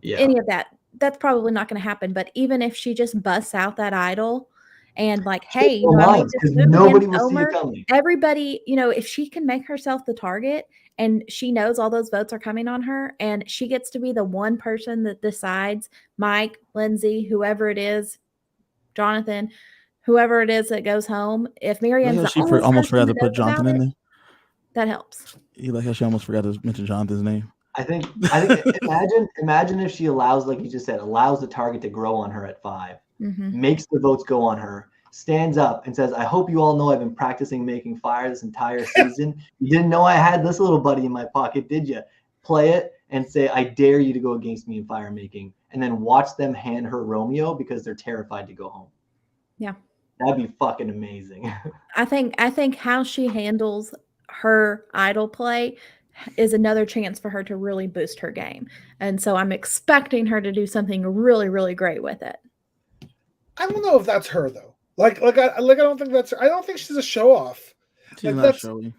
[SPEAKER 2] yeah.
[SPEAKER 1] any of that, that's probably not going to happen. But even if she just busts out that idol and like, hey, I made this move
[SPEAKER 2] nobody
[SPEAKER 1] against
[SPEAKER 2] will see it
[SPEAKER 1] Omer,
[SPEAKER 2] coming.
[SPEAKER 1] everybody, if she can make herself the target and she knows all those votes are coming on her and she gets to be the one person that decides, Mike, Lindsay, whoever it is, Jonathan, whoever it is that goes home, if Marianne's the
[SPEAKER 4] She
[SPEAKER 1] only
[SPEAKER 4] almost
[SPEAKER 1] person
[SPEAKER 4] forgot to
[SPEAKER 1] that
[SPEAKER 4] put
[SPEAKER 1] knows about
[SPEAKER 4] Jonathan in
[SPEAKER 1] it,
[SPEAKER 4] there.
[SPEAKER 1] that helps.
[SPEAKER 4] You like how she almost forgot to mention Jonathan's name?
[SPEAKER 2] I think imagine if she allows, like you just said, allows the target to grow on her at 5, makes the votes go on her, stands up and says, I hope you all know I've been practicing making fire this entire season. You didn't know I had this little buddy in my pocket, did you? Play it and say, I dare you to go against me in fire making, and then watch them hand her Romeo because they're terrified to go home.
[SPEAKER 1] Yeah.
[SPEAKER 2] That'd be fucking amazing.
[SPEAKER 1] I think how she handles her idol play is another chance for her to really boost her game. And so I'm expecting her to do something really, really great with it.
[SPEAKER 3] I don't know if that's her though. I don't think that's. I don't think she's a show off.
[SPEAKER 4] She's not showing.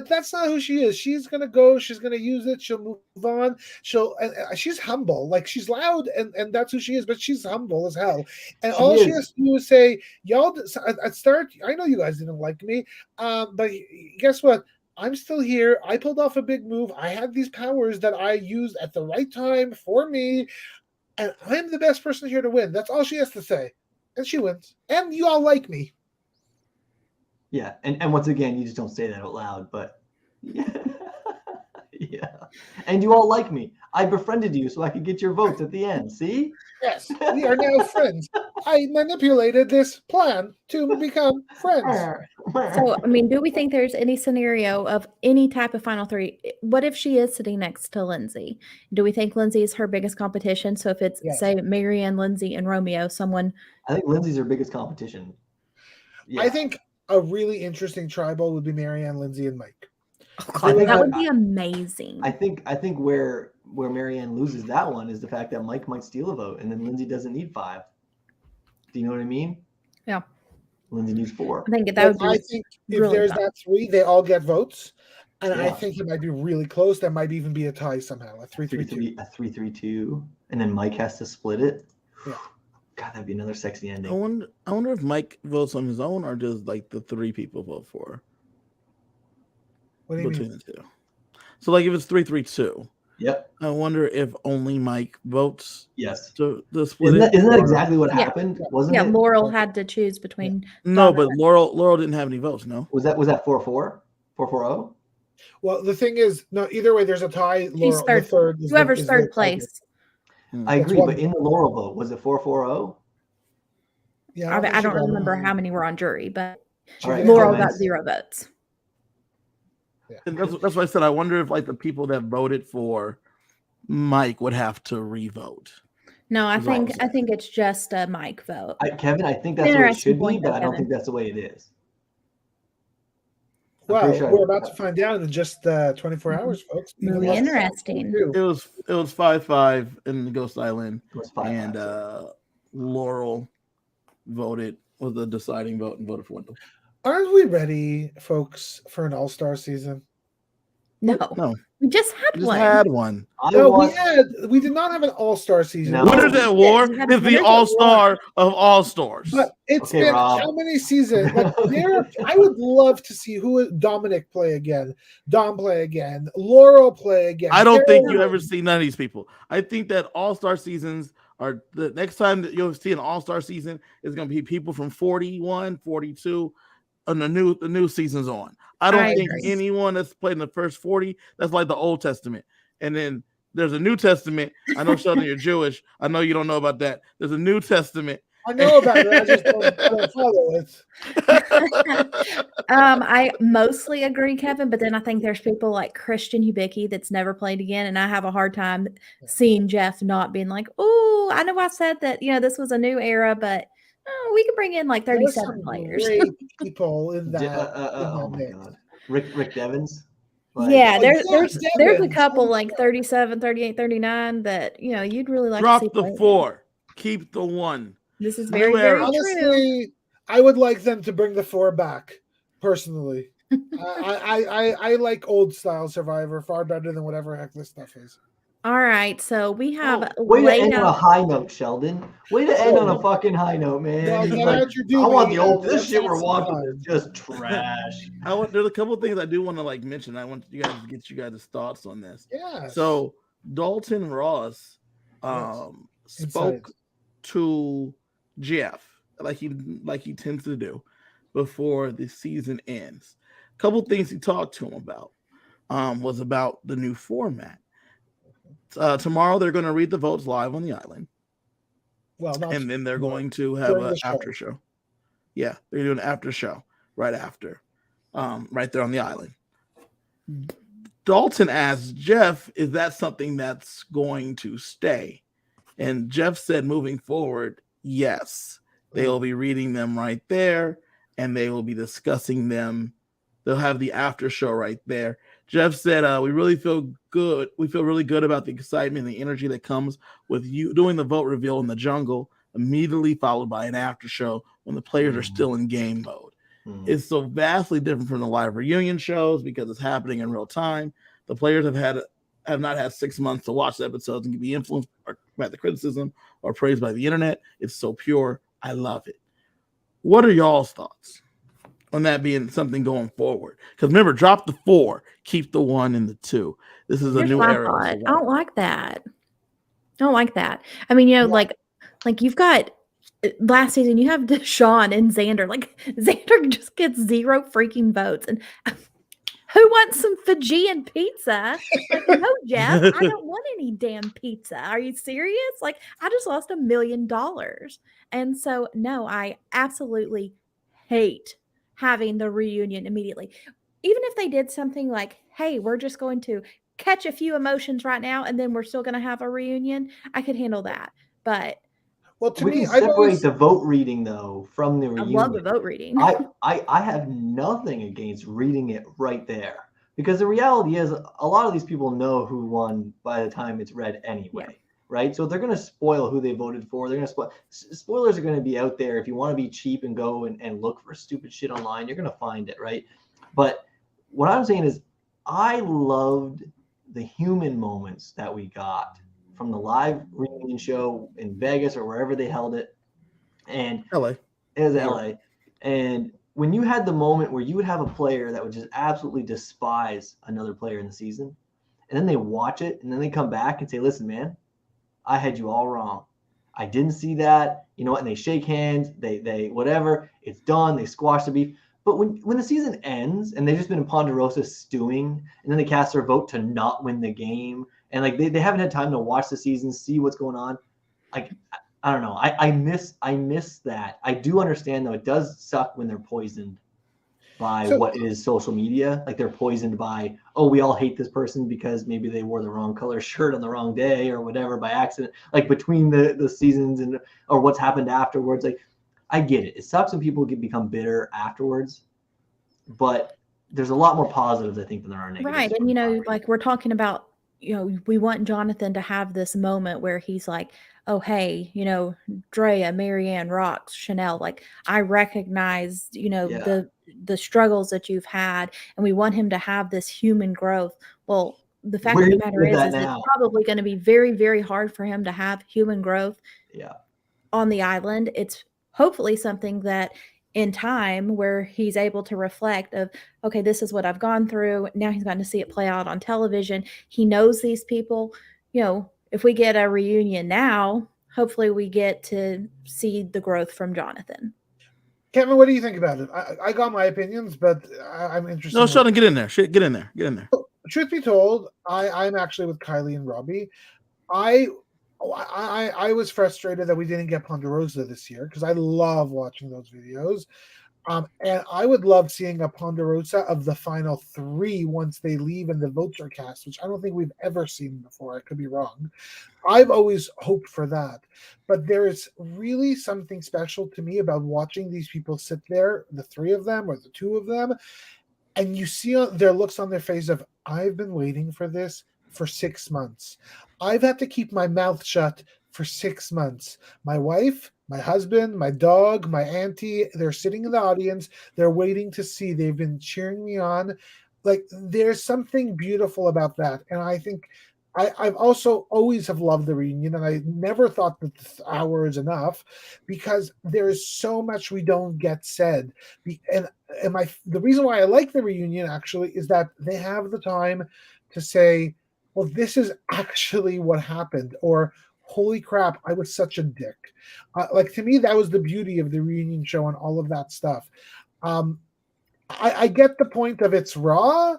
[SPEAKER 3] That's not who she is. She's gonna go. She's gonna use it. She'll move on. She's humble. Like she's loud, and that's who she is. But she's humble as hell. And all she has to do is say, "Y'all." At start, I know you guys didn't like me, but guess what? I'm still here. I pulled off a big move. I had these powers that I used at the right time for me, and I'm the best person here to win. That's all she has to say, and she wins. And you all like me.
[SPEAKER 2] Yeah, and once again, you just don't say that out loud, but yeah. And you all like me. I befriended you so I could get your votes at the end. See?
[SPEAKER 3] Yes, we are now friends. I manipulated this plan to become friends.
[SPEAKER 1] So, do we think there's any scenario of any type of final 3? What if she is sitting next to Lindsay? Do we think Lindsay is her biggest competition? So if it's, say, Marianne, Lindsay, and Romeo, someone...
[SPEAKER 2] I think Lindsay's her biggest competition.
[SPEAKER 3] Yeah. I think a really interesting tribal would be Marianne, Lindsay, and Mike.
[SPEAKER 1] Oh, God, that would be amazing.
[SPEAKER 2] I think where Marianne loses that one is the fact that Mike might steal a vote, and then Lindsay doesn't need 5. Do you know what I mean?
[SPEAKER 1] Yeah.
[SPEAKER 2] Lindsay needs 4.
[SPEAKER 1] I think that would be.
[SPEAKER 3] I think if
[SPEAKER 1] really
[SPEAKER 3] there's
[SPEAKER 1] fun.
[SPEAKER 3] that 3, they all get votes, and I think it might be really close. That might even be a tie somehow, a 3-3-2.
[SPEAKER 2] A 3-3-2, and then Mike has to split it.
[SPEAKER 3] Yeah.
[SPEAKER 2] God, that'd be another sexy ending.
[SPEAKER 4] I wonder if Mike votes on his own or does like the 3 people vote for her?
[SPEAKER 3] What do you
[SPEAKER 4] between
[SPEAKER 3] mean?
[SPEAKER 4] the 2? So like if it's 3-3-2.
[SPEAKER 2] Yep.
[SPEAKER 4] I wonder if only Mike votes.
[SPEAKER 2] Yes.
[SPEAKER 4] To the split.
[SPEAKER 2] Isn't that exactly what happened? Wasn't it?
[SPEAKER 1] Yeah, Laurel had to choose between.
[SPEAKER 4] No, but Laurel didn't have any votes. No.
[SPEAKER 2] Was that 4-4? 4-4-0?
[SPEAKER 3] Well, the thing is, no. Either way, there's a tie.
[SPEAKER 1] She's third. Whoever's third place.
[SPEAKER 2] I agree, but in the Laurel vote, was it 4-4-0?
[SPEAKER 3] Yeah,
[SPEAKER 1] I don't remember how many were on jury, but
[SPEAKER 2] Right.
[SPEAKER 1] Laurel got 0 votes.
[SPEAKER 3] Yeah.
[SPEAKER 4] And that's why I said I wonder if like the people that voted for Mike would have to re-vote.
[SPEAKER 1] No, I think it's just a Mike vote.
[SPEAKER 2] Kevin, I think that's what it should be, but I don't think that's the way it is.
[SPEAKER 3] Well, we're about to find out in just 24 hours, folks.
[SPEAKER 1] Really interesting.
[SPEAKER 4] It was 5-5 in Ghost Island,
[SPEAKER 2] It was 5-5.
[SPEAKER 4] and Laurel was the deciding vote and voted for Wendell.
[SPEAKER 3] Aren't we ready, folks, for an all-star season?
[SPEAKER 1] No. We just had one.
[SPEAKER 4] Had one.
[SPEAKER 3] We did not have an all-star season.
[SPEAKER 2] No.
[SPEAKER 4] Winners at War is the all-star of all-stars.
[SPEAKER 3] But it's
[SPEAKER 2] Okay,
[SPEAKER 3] been
[SPEAKER 2] Rob.
[SPEAKER 3] how many seasons? Like, I would love to see Dominic play again, Dom play again, Laurel play again.
[SPEAKER 4] I don't think you ever see none of these people. I think that all-star seasons are the next time that you'll see an all-star season is going to be people from 41, 42, and the new season's on. I don't think anyone that's played in the first 40, that's like the Old Testament. And then there's a New Testament. I know, Sheldon, you're Jewish. I know you don't know about that. There's a New Testament,
[SPEAKER 3] I know about it. I just don't follow it.
[SPEAKER 1] I mostly agree, Kevin, but then I think there's people like Christian Hubicki that's never played again, and I have a hard time seeing Jeff not being like, "Oh, I know I said that, this was a new era, but we can bring in like
[SPEAKER 3] There were
[SPEAKER 1] 37
[SPEAKER 3] some
[SPEAKER 1] players."
[SPEAKER 3] great people in
[SPEAKER 2] Oh
[SPEAKER 3] that
[SPEAKER 2] my
[SPEAKER 3] mix.
[SPEAKER 2] God, Rick Devens. Like,
[SPEAKER 1] Yeah,
[SPEAKER 3] Oh,
[SPEAKER 1] there's
[SPEAKER 3] Jeff
[SPEAKER 1] there's a
[SPEAKER 3] Devins.
[SPEAKER 1] couple like 37, 38, 39 that you'd really like to
[SPEAKER 4] Drop
[SPEAKER 1] see
[SPEAKER 4] the
[SPEAKER 1] play.
[SPEAKER 4] 4, keep the 1.
[SPEAKER 1] This is
[SPEAKER 4] New
[SPEAKER 1] very,
[SPEAKER 4] era.
[SPEAKER 1] very true.
[SPEAKER 3] Honestly, I would like them to bring the 4 back. Personally, I like old style Survivor far better than whatever heck this stuff is.
[SPEAKER 1] All right, so we have
[SPEAKER 2] way to
[SPEAKER 1] laid
[SPEAKER 2] end on a
[SPEAKER 1] out.
[SPEAKER 2] high note, Sheldon. Way to end on a fucking high note, man.
[SPEAKER 3] Well,
[SPEAKER 2] He's
[SPEAKER 3] get
[SPEAKER 2] like,
[SPEAKER 3] out your
[SPEAKER 2] I want
[SPEAKER 3] doobie
[SPEAKER 2] the old.
[SPEAKER 3] and
[SPEAKER 2] This
[SPEAKER 3] let's
[SPEAKER 2] shit
[SPEAKER 3] have
[SPEAKER 2] we're
[SPEAKER 3] some
[SPEAKER 2] watching
[SPEAKER 3] fun.
[SPEAKER 2] is just trash.
[SPEAKER 4] There's a couple of things I do want to like mention. I want you guys to get you guys' thoughts on this.
[SPEAKER 3] Yeah.
[SPEAKER 4] So Dalton Ross spoke to Jeff like he tends to do before the season ends. A couple things he talked to him about was about the new format. Tomorrow they're going to read the votes live on the island.
[SPEAKER 3] Well,
[SPEAKER 4] and then they're going to have an after show. Yeah, they're doing an after show right after, right there on the island. Dalton asked Jeff, is that something that's going to stay? And Jeff said, moving forward, yes. They will be reading them right there, and they will be discussing them. They'll have the after show right there. Jeff said, we really feel good. We feel really good about the excitement and the energy that comes with you doing the vote reveal in the jungle, immediately followed by an after show when the players are still in game mode. It's so vastly different from the live reunion shows because it's happening in real time. The players have not had 6 months to watch the episodes and be influenced by the criticism or praised by the internet. It's so pure. I love it. What are y'all's thoughts on that being something going forward? Because remember, drop the 4, keep the 1 and the 2. This is a new era.
[SPEAKER 1] I don't like that. I mean, like you've got last season, you have Deshaun and Xander. Like Xander just gets 0 freaking votes, and who wants some Fijian pizza? Like, no, Jeff, I don't want any damn pizza. Are you serious? Like, I just lost $1 million. And so, no, I absolutely hate having the reunion immediately. Even if they did something like, hey, we're just going to catch a few emotions right now, and then we're still going to have a reunion, I could handle that. But
[SPEAKER 3] well, to
[SPEAKER 2] we
[SPEAKER 3] me,
[SPEAKER 2] can separate the vote reading though from the reunion.
[SPEAKER 1] I love the vote reading.
[SPEAKER 2] I have nothing against reading it right there because the reality is a lot of these people know who won by the time it's read anyway, right? So they're going to spoil who they voted for. They're going to spoil. Spoilers are going to be out there. If you want to be cheap and go and look for stupid shit online, you're going to find it, right? But what I'm saying is I loved the human moments that we got from the live reunion show in Vegas or wherever they held it. And
[SPEAKER 4] LA.
[SPEAKER 2] It was LA. And when you had the moment where you would have a player that would just absolutely despise another player in the season, and then they watch it and then they come back and say, listen, man, I had you all wrong. I didn't see that, you know what? And they shake hands, they whatever, it's done, they squash the beef. But when the season ends and they've just been in Ponderosa stewing, and then they cast their vote to not win the game, and like they haven't had time to watch the season, see what's going on. Like, I don't know. I miss that. I do understand though. It does suck when they're poisoned by what is social media. Like they're poisoned by, oh, we all hate this person because maybe they wore the wrong color shirt on the wrong day or whatever by accident, like between the seasons and or what's happened afterwards. Like I get it. It sucks when people become bitter afterwards, but there's a lot more positives, I think, than there are negatives.
[SPEAKER 1] Right. And, like we're talking about, we want Jonathan to have this moment where he's like, oh, hey, Drea, Marianne, Rox, Chanel, like I recognize, the struggles that you've had, and we want him to have this human growth. Well, the fact of the matter is it's probably going to be very, very hard for him to have human growth on the island. It's hopefully something that in time where he's able to reflect of, okay, this is what I've gone through. Now he's gotten to see it play out on television. He knows these people. If we get a reunion now, hopefully we get to see the growth from Jonathan.
[SPEAKER 3] Kevin, what do you think about it? I got my opinions, but I'm interested.
[SPEAKER 4] No, Sheldon, get in there. Get in there.
[SPEAKER 3] Truth be told, I'm actually with Kylie and Robbie. I I was frustrated that we didn't get Ponderosa this year because I love watching those videos. And I would love seeing a Ponderosa of the final 3 once they leave and the votes are cast, which I don't think we've ever seen before. I could be wrong. I've always hoped for that. But there is really something special to me about watching these people sit there, the 3 of them or the 2 of them, and you see their looks on their face of, I've been waiting for this for 6 months. I've had to keep my mouth shut for 6 months. My wife, my husband, my dog, my auntie, they're sitting in the audience. They're waiting to see. They've been cheering me on. Like, there's something beautiful about that. And I think I've also always have loved the reunion, and I never thought that the hour is enough because there is so much we don't get said. And the reason why I like the reunion actually is that they have the time to say, well, this is actually what happened, or holy crap, I was such a dick. Like, to me, that was the beauty of the reunion show and all of that stuff. I get the point of it's raw,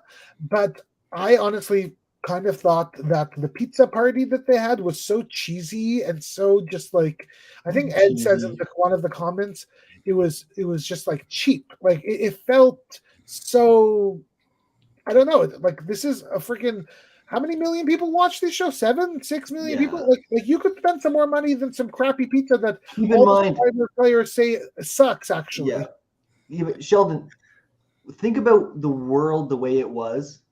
[SPEAKER 3] but I honestly kind of thought that the pizza party that they had was so cheesy and so just like, I think Ed says in one of the comments, it was just like cheap. Like, it felt so, I don't know, like, this is a freaking, how many million people watch this show? 7, 6 million people? Like you could spend some more money than some crappy pizza that
[SPEAKER 2] Keep
[SPEAKER 3] all
[SPEAKER 2] in mind,
[SPEAKER 3] the players say sucks, actually.
[SPEAKER 2] Yeah, but Sheldon, think about the world the way it was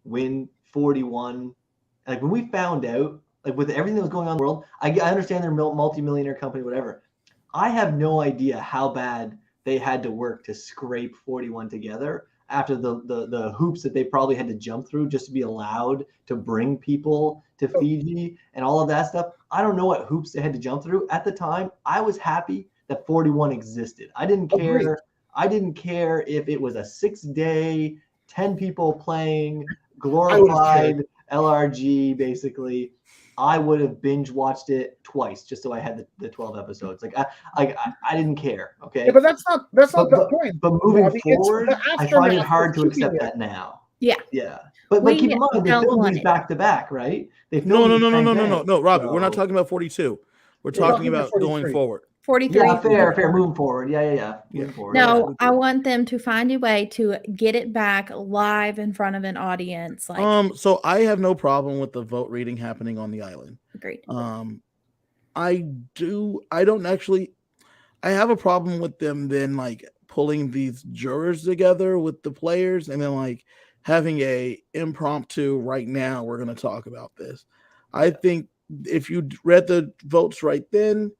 [SPEAKER 2] when 41, like when we found out, like with everything that was going on in the world, I understand they're a multi-millionaire company, whatever. I have no idea how bad they had to work to scrape 41 together after the hoops that they probably had to jump through just to be allowed to bring people to Fiji and all of that stuff. I don't know what hoops they had to jump through. At the time, I was happy that 41 existed. I didn't care.
[SPEAKER 3] Agreed.
[SPEAKER 2] I didn't care if it was a 6-day, 10 people playing, glorified LRG, basically. I would have binge watched it twice just so I had the 12 episodes. Like I didn't care. Okay.
[SPEAKER 3] Yeah, but that's not the point.
[SPEAKER 2] But moving
[SPEAKER 3] Robbie,
[SPEAKER 2] forward, I find it hard to accept
[SPEAKER 3] it.
[SPEAKER 2] that now.
[SPEAKER 1] Yeah.
[SPEAKER 2] Yeah. But keep in mind, they filmed these back to back, right? They
[SPEAKER 4] No,
[SPEAKER 2] filmed
[SPEAKER 4] Robbie, we're not talking about 42. We're talking about going forward.
[SPEAKER 1] 43.
[SPEAKER 2] Yeah, fair. Moving forward. Yeah. Moving forward.
[SPEAKER 1] No, I want them to find a way to get it back live in front of an audience. Like,
[SPEAKER 4] so I have no problem with the vote reading happening on the island.
[SPEAKER 1] agreed.
[SPEAKER 4] I have a problem with them then like pulling these jurors together with the players and then like having a impromptu right now we're going to talk about this. I think if you read the votes right then,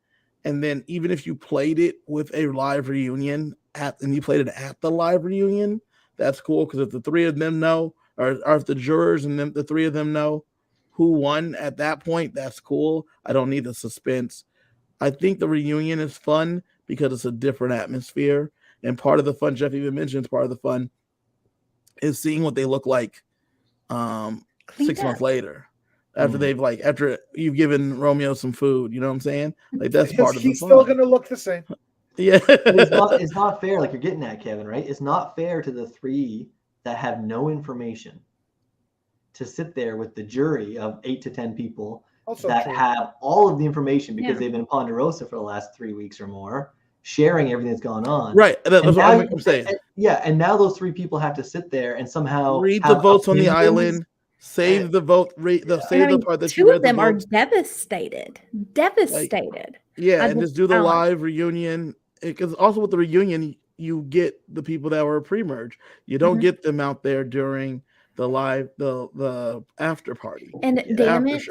[SPEAKER 4] and then even if you played it with a live reunion and you played it at the live reunion, that's cool. Because if the 3 of them know, or if the jurors and the 3 of them know who won at that point, that's cool. I don't need the suspense. I think the reunion is fun because it's a different atmosphere. And part of the fun, Jeff even mentions, part of the fun is seeing what they look like 6 months later. After you've given Romeo some food, you know what I'm saying? Like that's part of the fun.
[SPEAKER 3] He's still gonna look the same.
[SPEAKER 4] Yeah.
[SPEAKER 2] It's not fair, like you're getting at, Kevin, right? It's not fair to the 3 that have no information to sit there with the jury of 8 to 10 people have all of the information because they've been in Ponderosa for the last 3 weeks or more, sharing everything that's gone on.
[SPEAKER 4] Right. That's what I'm saying.
[SPEAKER 2] And now those 3 people have to sit there and somehow
[SPEAKER 4] read the votes on the island. Save the vote. Save the part that
[SPEAKER 1] 2 of them are devastated.
[SPEAKER 4] And just do the live reunion. Because also with the reunion, you get the people that were pre-merge. You don't get them out there during the live, the after party.
[SPEAKER 1] And damn it,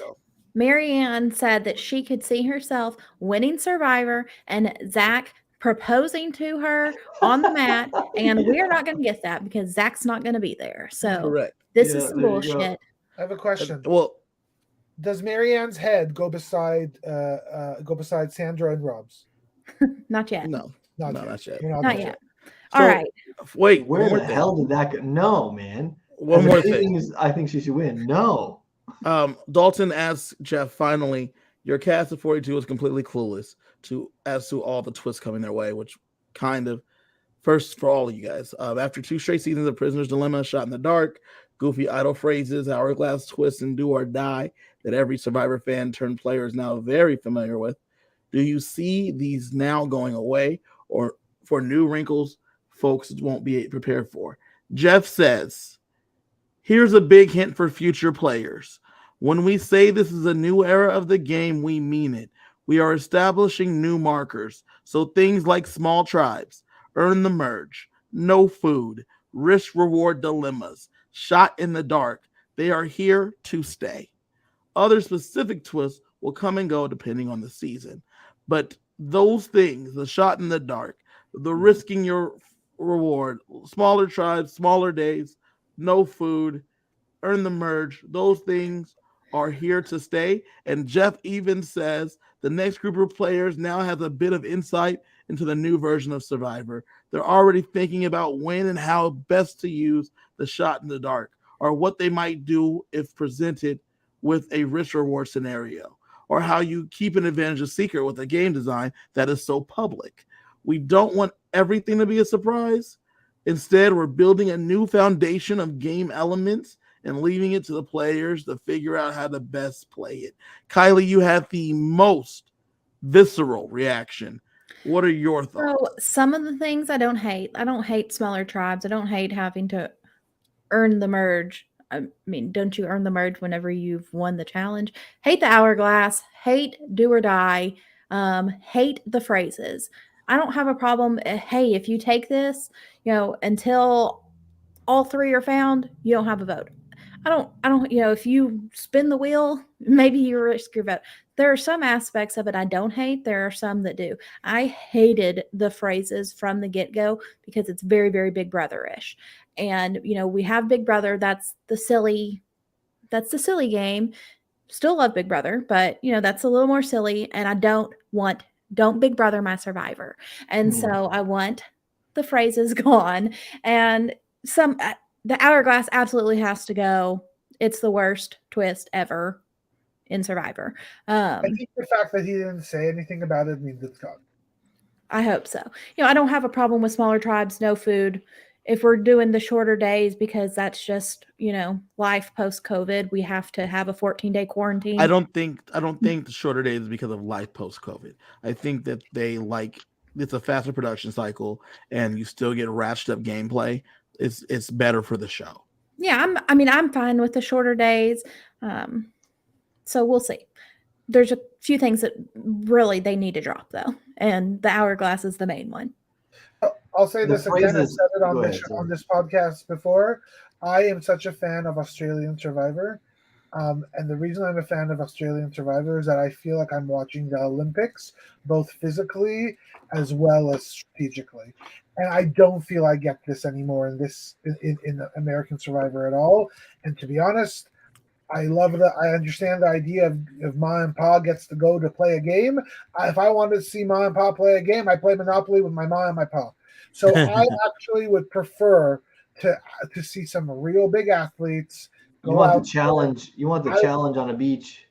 [SPEAKER 1] Marianne said that she could see herself winning Survivor and Zach proposing to her on the mat, and we're not going to get that because Zach's not going to be there. So
[SPEAKER 4] correct.
[SPEAKER 1] This is some bullshit.
[SPEAKER 3] I have a question.
[SPEAKER 4] Well,
[SPEAKER 3] does Marianne's head go beside Sandra and Rob's?
[SPEAKER 1] Not yet.
[SPEAKER 4] No, not yet.
[SPEAKER 1] Not yet. All right.
[SPEAKER 2] Wait, where the hell did that go? No, man.
[SPEAKER 4] One more thing.
[SPEAKER 2] I think she should win. No.
[SPEAKER 4] Dalton asks Jeff, finally, your cast of 42 is completely clueless as to all the twists coming their way, which kind of first for all of you guys. After 2 straight seasons of Prisoner's Dilemma, Shot in the Dark, goofy idle phrases, hourglass twists, and do or die that every Survivor fan turned player is now very familiar with. Do you see these now going away, or for new wrinkles folks won't be prepared for? Jeff says, here's a big hint for future players. When we say this is a new era of the game, we mean it. We are establishing new markers. So things like small tribes, earn the merge, no food, risk reward dilemmas, shot in the dark, they are here to stay. Other specific twists will come and go depending on the season. But those things, the shot in the dark, the risking your reward, smaller tribes, smaller days, no food, earn the merge, those things are here to stay. And Jeff even says the next group of players now has a bit of insight into the new version of Survivor. They're already thinking about when and how best to use the shot in the dark, or what they might do if presented with a risk reward scenario, or how you keep an advantage a secret with a game design that is so public. We don't want everything to be a surprise. Instead, we're building a new foundation of game elements and leaving it to the players to figure out how to best play it. Kylie, you had the most visceral reaction. What are your thoughts?
[SPEAKER 1] So some of the things I don't hate. I don't hate smaller tribes. I don't hate having to earn the merge. I mean, don't you earn the merge whenever you've won the challenge? Hate the hourglass. Hate do or die. Hate the phrases. I don't have a problem. Hey, if you take this, until all three are found, you don't have a vote. I don't, if you spin the wheel, maybe you risk your vote. There are some aspects of it I don't hate. There are some that do. I hated the phrases from the get-go because it's very, very Big Brother-ish. And, we have Big Brother. That's the silly game. Still love Big Brother, but, that's a little more silly. And I don't Big Brother my Survivor. And so I want the phrases gone. And the hourglass absolutely has to go. It's the worst twist ever in Survivor.
[SPEAKER 3] I think the fact that he didn't say anything about it means it's gone.
[SPEAKER 1] I hope so. I don't have a problem with smaller tribes, no food. If we're doing the shorter days, because that's just, life post-COVID, we have to have a 14-day quarantine.
[SPEAKER 4] I don't think the shorter days is because of life post-COVID. I think that it's a faster production cycle and you still get ratcheted up gameplay. It's better for the show.
[SPEAKER 1] Yeah, I'm fine with the shorter days. So we'll see. There's a few things that really they need to drop though, and the hourglass is the main one.
[SPEAKER 3] I'll say this again. I've said it on this podcast before. I am such a fan of Australian Survivor. And the reason I'm a fan of Australian Survivor is that I feel like I'm watching the Olympics, both physically as well as strategically. And I don't feel I get this anymore in American Survivor at all. And to be honest, I understand the idea of Ma and Pa gets to go to play a game. If I wanted to see Ma and Pa play a game, I play Monopoly with my Ma and my Pa. So I actually would prefer to see some real big athletes.
[SPEAKER 2] You want the challenge? You want the challenge on a beach?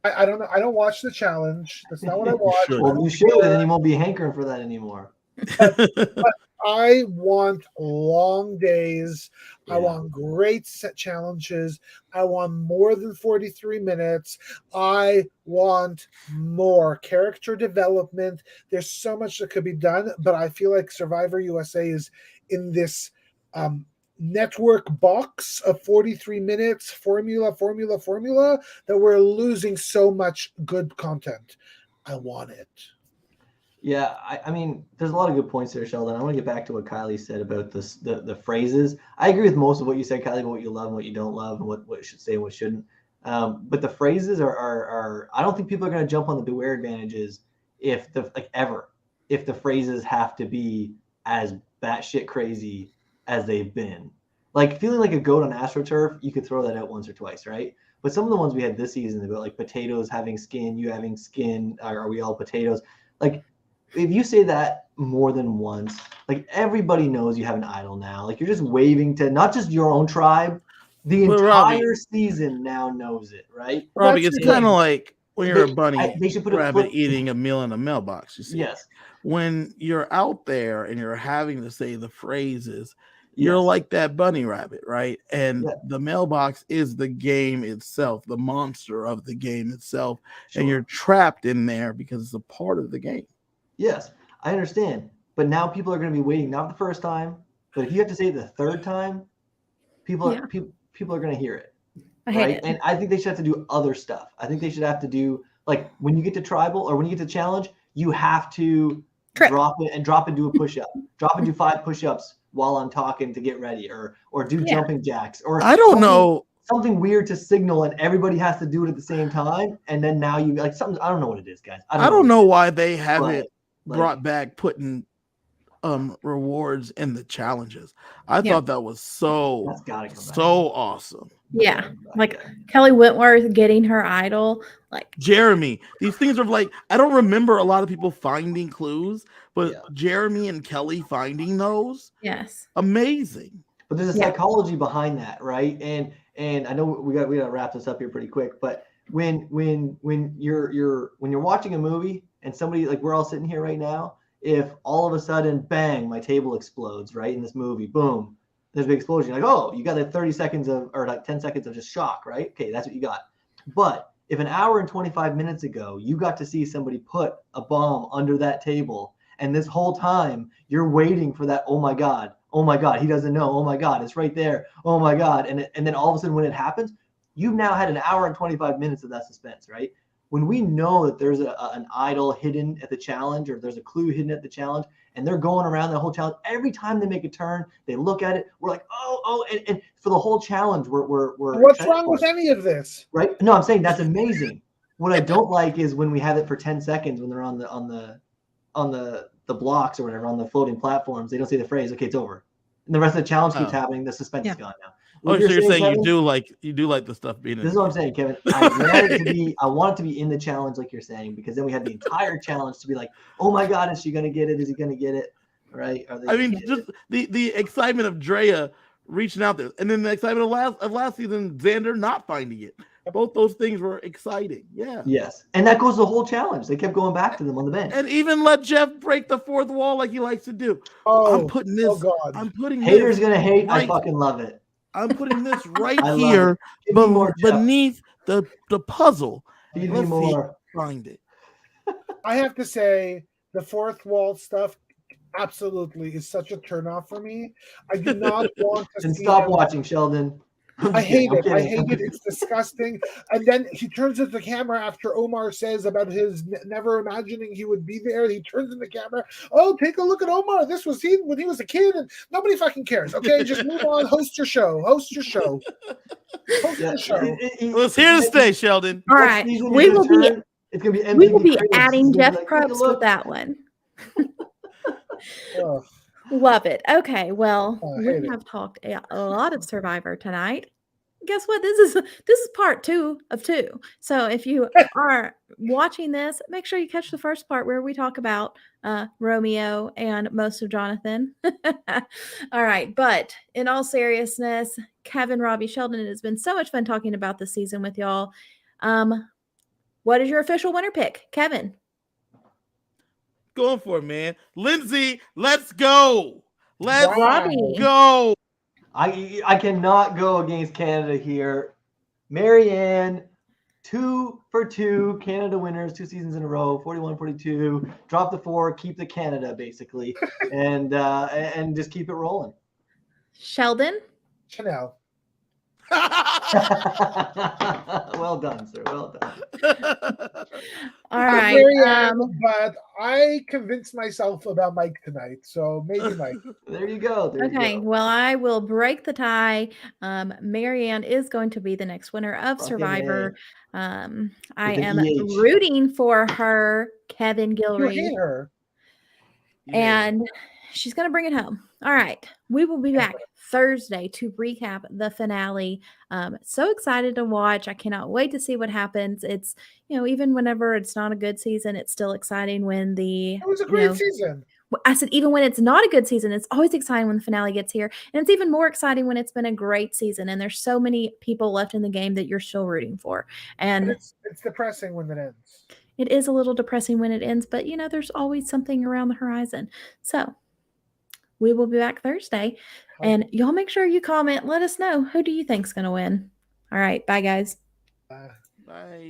[SPEAKER 3] I don't know. I don't watch the challenge. That's not what I watch.
[SPEAKER 2] Well, you should, and then you won't be hankering for that anymore.
[SPEAKER 3] But I want long days. Yeah. I want great set challenges. I want more than 43 minutes. I want more character development. There's so much that could be done, but I feel like Survivor USA is in this network box of 43 minutes formula that we're losing so much good content. I want it.
[SPEAKER 2] Yeah, I mean, there's a lot of good points there, Sheldon. I want to get back to what Kylie said about the phrases. I agree with most of what you said, Kylie, about what you love and what you don't love and what should say and what shouldn't. But the phrases are I don't think people are going to jump on the beware advantages if the phrases have to be as batshit crazy as they've been. Like feeling like a goat on AstroTurf, you could throw that out once or twice, right? But some of the ones we had this season about like potatoes having skin, you having skin, are we all potatoes? Like if you say that more than once, like everybody knows you have an idol now. Like you're just waving to not just your own tribe, the entire season now knows it, right?
[SPEAKER 4] Robbie, it's kind of like when you're a bunny
[SPEAKER 2] they should put
[SPEAKER 4] rabbit eating a meal in a mailbox. You see,
[SPEAKER 2] yes.
[SPEAKER 4] When you're out there and you're having to say the phrases, You're
[SPEAKER 2] Yes.
[SPEAKER 4] like that bunny rabbit, right? And
[SPEAKER 2] Yeah.
[SPEAKER 4] the mailbox is the game itself, the monster of the game itself.
[SPEAKER 2] Sure.
[SPEAKER 4] And you're trapped in there because it's a part of the game.
[SPEAKER 2] Yes, I understand. But now people are going to be waiting, not the first time, but if you have to say it the third time, people
[SPEAKER 1] Yeah.
[SPEAKER 2] are people are going to hear it.
[SPEAKER 1] I hate
[SPEAKER 2] Right?
[SPEAKER 1] it.
[SPEAKER 2] And I think they should have to do other stuff. I think they should have to do, like, when you get to tribal or when you get to challenge, you have to
[SPEAKER 1] Trick.
[SPEAKER 2] drop it and drop and do a push-up. Drop and do 5 push-ups while I'm talking to get ready, or do
[SPEAKER 1] Yeah.
[SPEAKER 2] jumping jacks, or
[SPEAKER 4] I don't
[SPEAKER 2] something-
[SPEAKER 4] know.
[SPEAKER 2] something weird to signal, and everybody has to do it at the same time. And then now you like something. I don't know what it is, guys.
[SPEAKER 4] I don't know why they
[SPEAKER 2] But,
[SPEAKER 4] haven't
[SPEAKER 2] like,
[SPEAKER 4] brought back putting rewards in the challenges. I
[SPEAKER 1] Yeah.
[SPEAKER 4] thought that was
[SPEAKER 2] That's gotta come back.
[SPEAKER 4] so awesome.
[SPEAKER 1] Yeah. Like Kelly Wentworth getting her idol. Like,
[SPEAKER 4] Jeremy, these things are like, I don't remember a lot of people finding clues, but
[SPEAKER 2] Yeah.
[SPEAKER 4] Jeremy and Kelly finding those,
[SPEAKER 1] yes.
[SPEAKER 4] amazing.
[SPEAKER 2] But there's a
[SPEAKER 1] Yeah.
[SPEAKER 2] psychology behind that, right? And I know we got to wrap this up here pretty quick. But when you're watching a movie and somebody, like, we're all sitting here right now, if all of a sudden, bang, my table explodes, right, in this movie, boom, there's a big explosion. You're like, oh, you got like 30 seconds of, or like 10 seconds of just shock, right? Okay, that's what you got. But if an hour and 25 minutes ago you got to see somebody put a bomb under that table, and this whole time you're waiting for that, oh my god, he doesn't know, oh my god, it's right there, oh my god, and then all of a sudden when it happens, you've now had an hour and 25 minutes of that suspense, right? When we know that there's an idol hidden at the challenge, or there's a clue hidden at the challenge, and they're going around the whole challenge, every time they make a turn, they look at it, we're like, and for the whole challenge, we're
[SPEAKER 3] What's
[SPEAKER 2] excited
[SPEAKER 3] wrong
[SPEAKER 2] for
[SPEAKER 3] with
[SPEAKER 2] it,
[SPEAKER 3] any of this?
[SPEAKER 2] right? No, I'm saying that's amazing. What I don't like is when we have it for 10 seconds when they're on the blocks or whatever, on the floating platforms, they don't say the phrase, okay, it's over. And the rest of the challenge keeps
[SPEAKER 4] Oh.
[SPEAKER 2] happening, the suspense
[SPEAKER 1] Yeah.
[SPEAKER 2] is gone now.
[SPEAKER 4] Oh,
[SPEAKER 2] What
[SPEAKER 4] so you're saying
[SPEAKER 2] Kevin,
[SPEAKER 4] you do like the stuff being in
[SPEAKER 2] this is
[SPEAKER 4] the
[SPEAKER 2] what I'm saying, Kevin. I want it to be in the challenge, like you're saying, because then we have the entire challenge to be like, oh my god, is she gonna get it? Is he gonna get it? Right? Are they
[SPEAKER 4] I
[SPEAKER 2] gonna
[SPEAKER 4] mean,
[SPEAKER 2] get
[SPEAKER 4] just
[SPEAKER 2] it?
[SPEAKER 4] the excitement of Drea reaching out there, and then the excitement of last season, Xander not finding it. Both those things were exciting. Yeah.
[SPEAKER 2] Yes, and that goes the whole challenge. They kept going back to them on the bench.
[SPEAKER 4] And even let Jeff break the fourth wall like he likes to do.
[SPEAKER 3] Oh,
[SPEAKER 4] I'm putting this.
[SPEAKER 3] oh God.
[SPEAKER 4] I'm putting
[SPEAKER 2] Haters
[SPEAKER 4] this
[SPEAKER 2] gonna hate. I
[SPEAKER 4] right-
[SPEAKER 2] fucking love it.
[SPEAKER 4] I'm putting this right
[SPEAKER 2] I love
[SPEAKER 4] here
[SPEAKER 2] it. Give me more, Jeff.
[SPEAKER 4] beneath the puzzle.
[SPEAKER 2] Feed me
[SPEAKER 4] Let's see.
[SPEAKER 2] more.
[SPEAKER 4] Find it.
[SPEAKER 3] I have to say, the fourth wall stuff absolutely is such a turnoff for me. I do not want to
[SPEAKER 2] And
[SPEAKER 3] see
[SPEAKER 2] stop
[SPEAKER 3] him-
[SPEAKER 2] watching, Sheldon.
[SPEAKER 3] I hate
[SPEAKER 2] I'm
[SPEAKER 3] it. I
[SPEAKER 2] kidding.
[SPEAKER 3] hate it. It's disgusting. And then he turns to the camera after Omar says about his never imagining he would be there. He turns in the camera. Oh, take a look at Omar. This was he when he was a kid, and nobody fucking cares. Okay, just move on. Host your show. Host your show. Host
[SPEAKER 2] Yeah,
[SPEAKER 3] your show.
[SPEAKER 4] Well, it's here to stay, Sheldon.
[SPEAKER 1] All
[SPEAKER 2] Next
[SPEAKER 1] right.
[SPEAKER 2] season,
[SPEAKER 1] We
[SPEAKER 2] he's
[SPEAKER 1] will
[SPEAKER 2] gonna
[SPEAKER 1] be
[SPEAKER 2] turn- It's gonna be
[SPEAKER 1] we will
[SPEAKER 2] MTV
[SPEAKER 1] be
[SPEAKER 2] Critics.
[SPEAKER 1] adding
[SPEAKER 2] He's gonna
[SPEAKER 1] Jeff
[SPEAKER 2] be like, "Take a
[SPEAKER 1] Probst
[SPEAKER 2] look."
[SPEAKER 1] with that one.
[SPEAKER 3] Ugh.
[SPEAKER 1] Love it. Okay, well,
[SPEAKER 3] Oh, I
[SPEAKER 1] we
[SPEAKER 3] hate it.
[SPEAKER 1] have talked a lot of Survivor tonight. Guess what? This is part 2 of 2. So if you are watching this, make sure you catch the first part where we talk about Romeo and most of Jonathan. All right, but in all seriousness, Kevin, Robbie, Sheldon, it has been so much fun talking about the season with y'all. What is your official winner pick, Kevin?
[SPEAKER 4] Going for it, man. Lindsay, let's go. Let's
[SPEAKER 3] Wow.
[SPEAKER 1] Robbie.
[SPEAKER 4] go.
[SPEAKER 2] I cannot go against Canada here. Marianne, 2 for 2, Canada winners 2 seasons in a row, 41-42. Drop the 4, keep the Canada basically, and just keep it rolling.
[SPEAKER 1] Sheldon?
[SPEAKER 3] Chanel.
[SPEAKER 2] Well done, sir. Well done.
[SPEAKER 1] All right.
[SPEAKER 3] Marianne, but I convinced myself about Mike tonight, so maybe Mike.
[SPEAKER 2] There you go. There
[SPEAKER 1] Okay,
[SPEAKER 2] you go.
[SPEAKER 1] well, I will break the tie. Marianne is going to be the next winner of
[SPEAKER 2] Fucking
[SPEAKER 1] Survivor. I
[SPEAKER 2] an
[SPEAKER 1] am
[SPEAKER 2] EH.
[SPEAKER 1] rooting for her, Kevin
[SPEAKER 3] You
[SPEAKER 1] Gilreath,
[SPEAKER 3] hate her.
[SPEAKER 1] and she's going to bring it home. All right, we will be
[SPEAKER 3] Yeah.
[SPEAKER 1] back Thursday to recap the finale. So excited to watch. I cannot wait to see what happens. It's, even whenever it's not a good season, it's still exciting when
[SPEAKER 3] It was a great season.
[SPEAKER 1] I said, even when it's not a good season, it's always exciting when the finale gets here. And it's even more exciting when it's been a great season and there's so many people left in the game that you're still rooting for.
[SPEAKER 3] And
[SPEAKER 1] And
[SPEAKER 3] it's depressing when it ends.
[SPEAKER 1] it is a little depressing when it ends, but there's always something around the horizon. So we will be back Thursday. And y'all make sure you comment. Let us know, who do you think's going to win? All right. Bye, guys.
[SPEAKER 3] Uh,
[SPEAKER 4] Bye.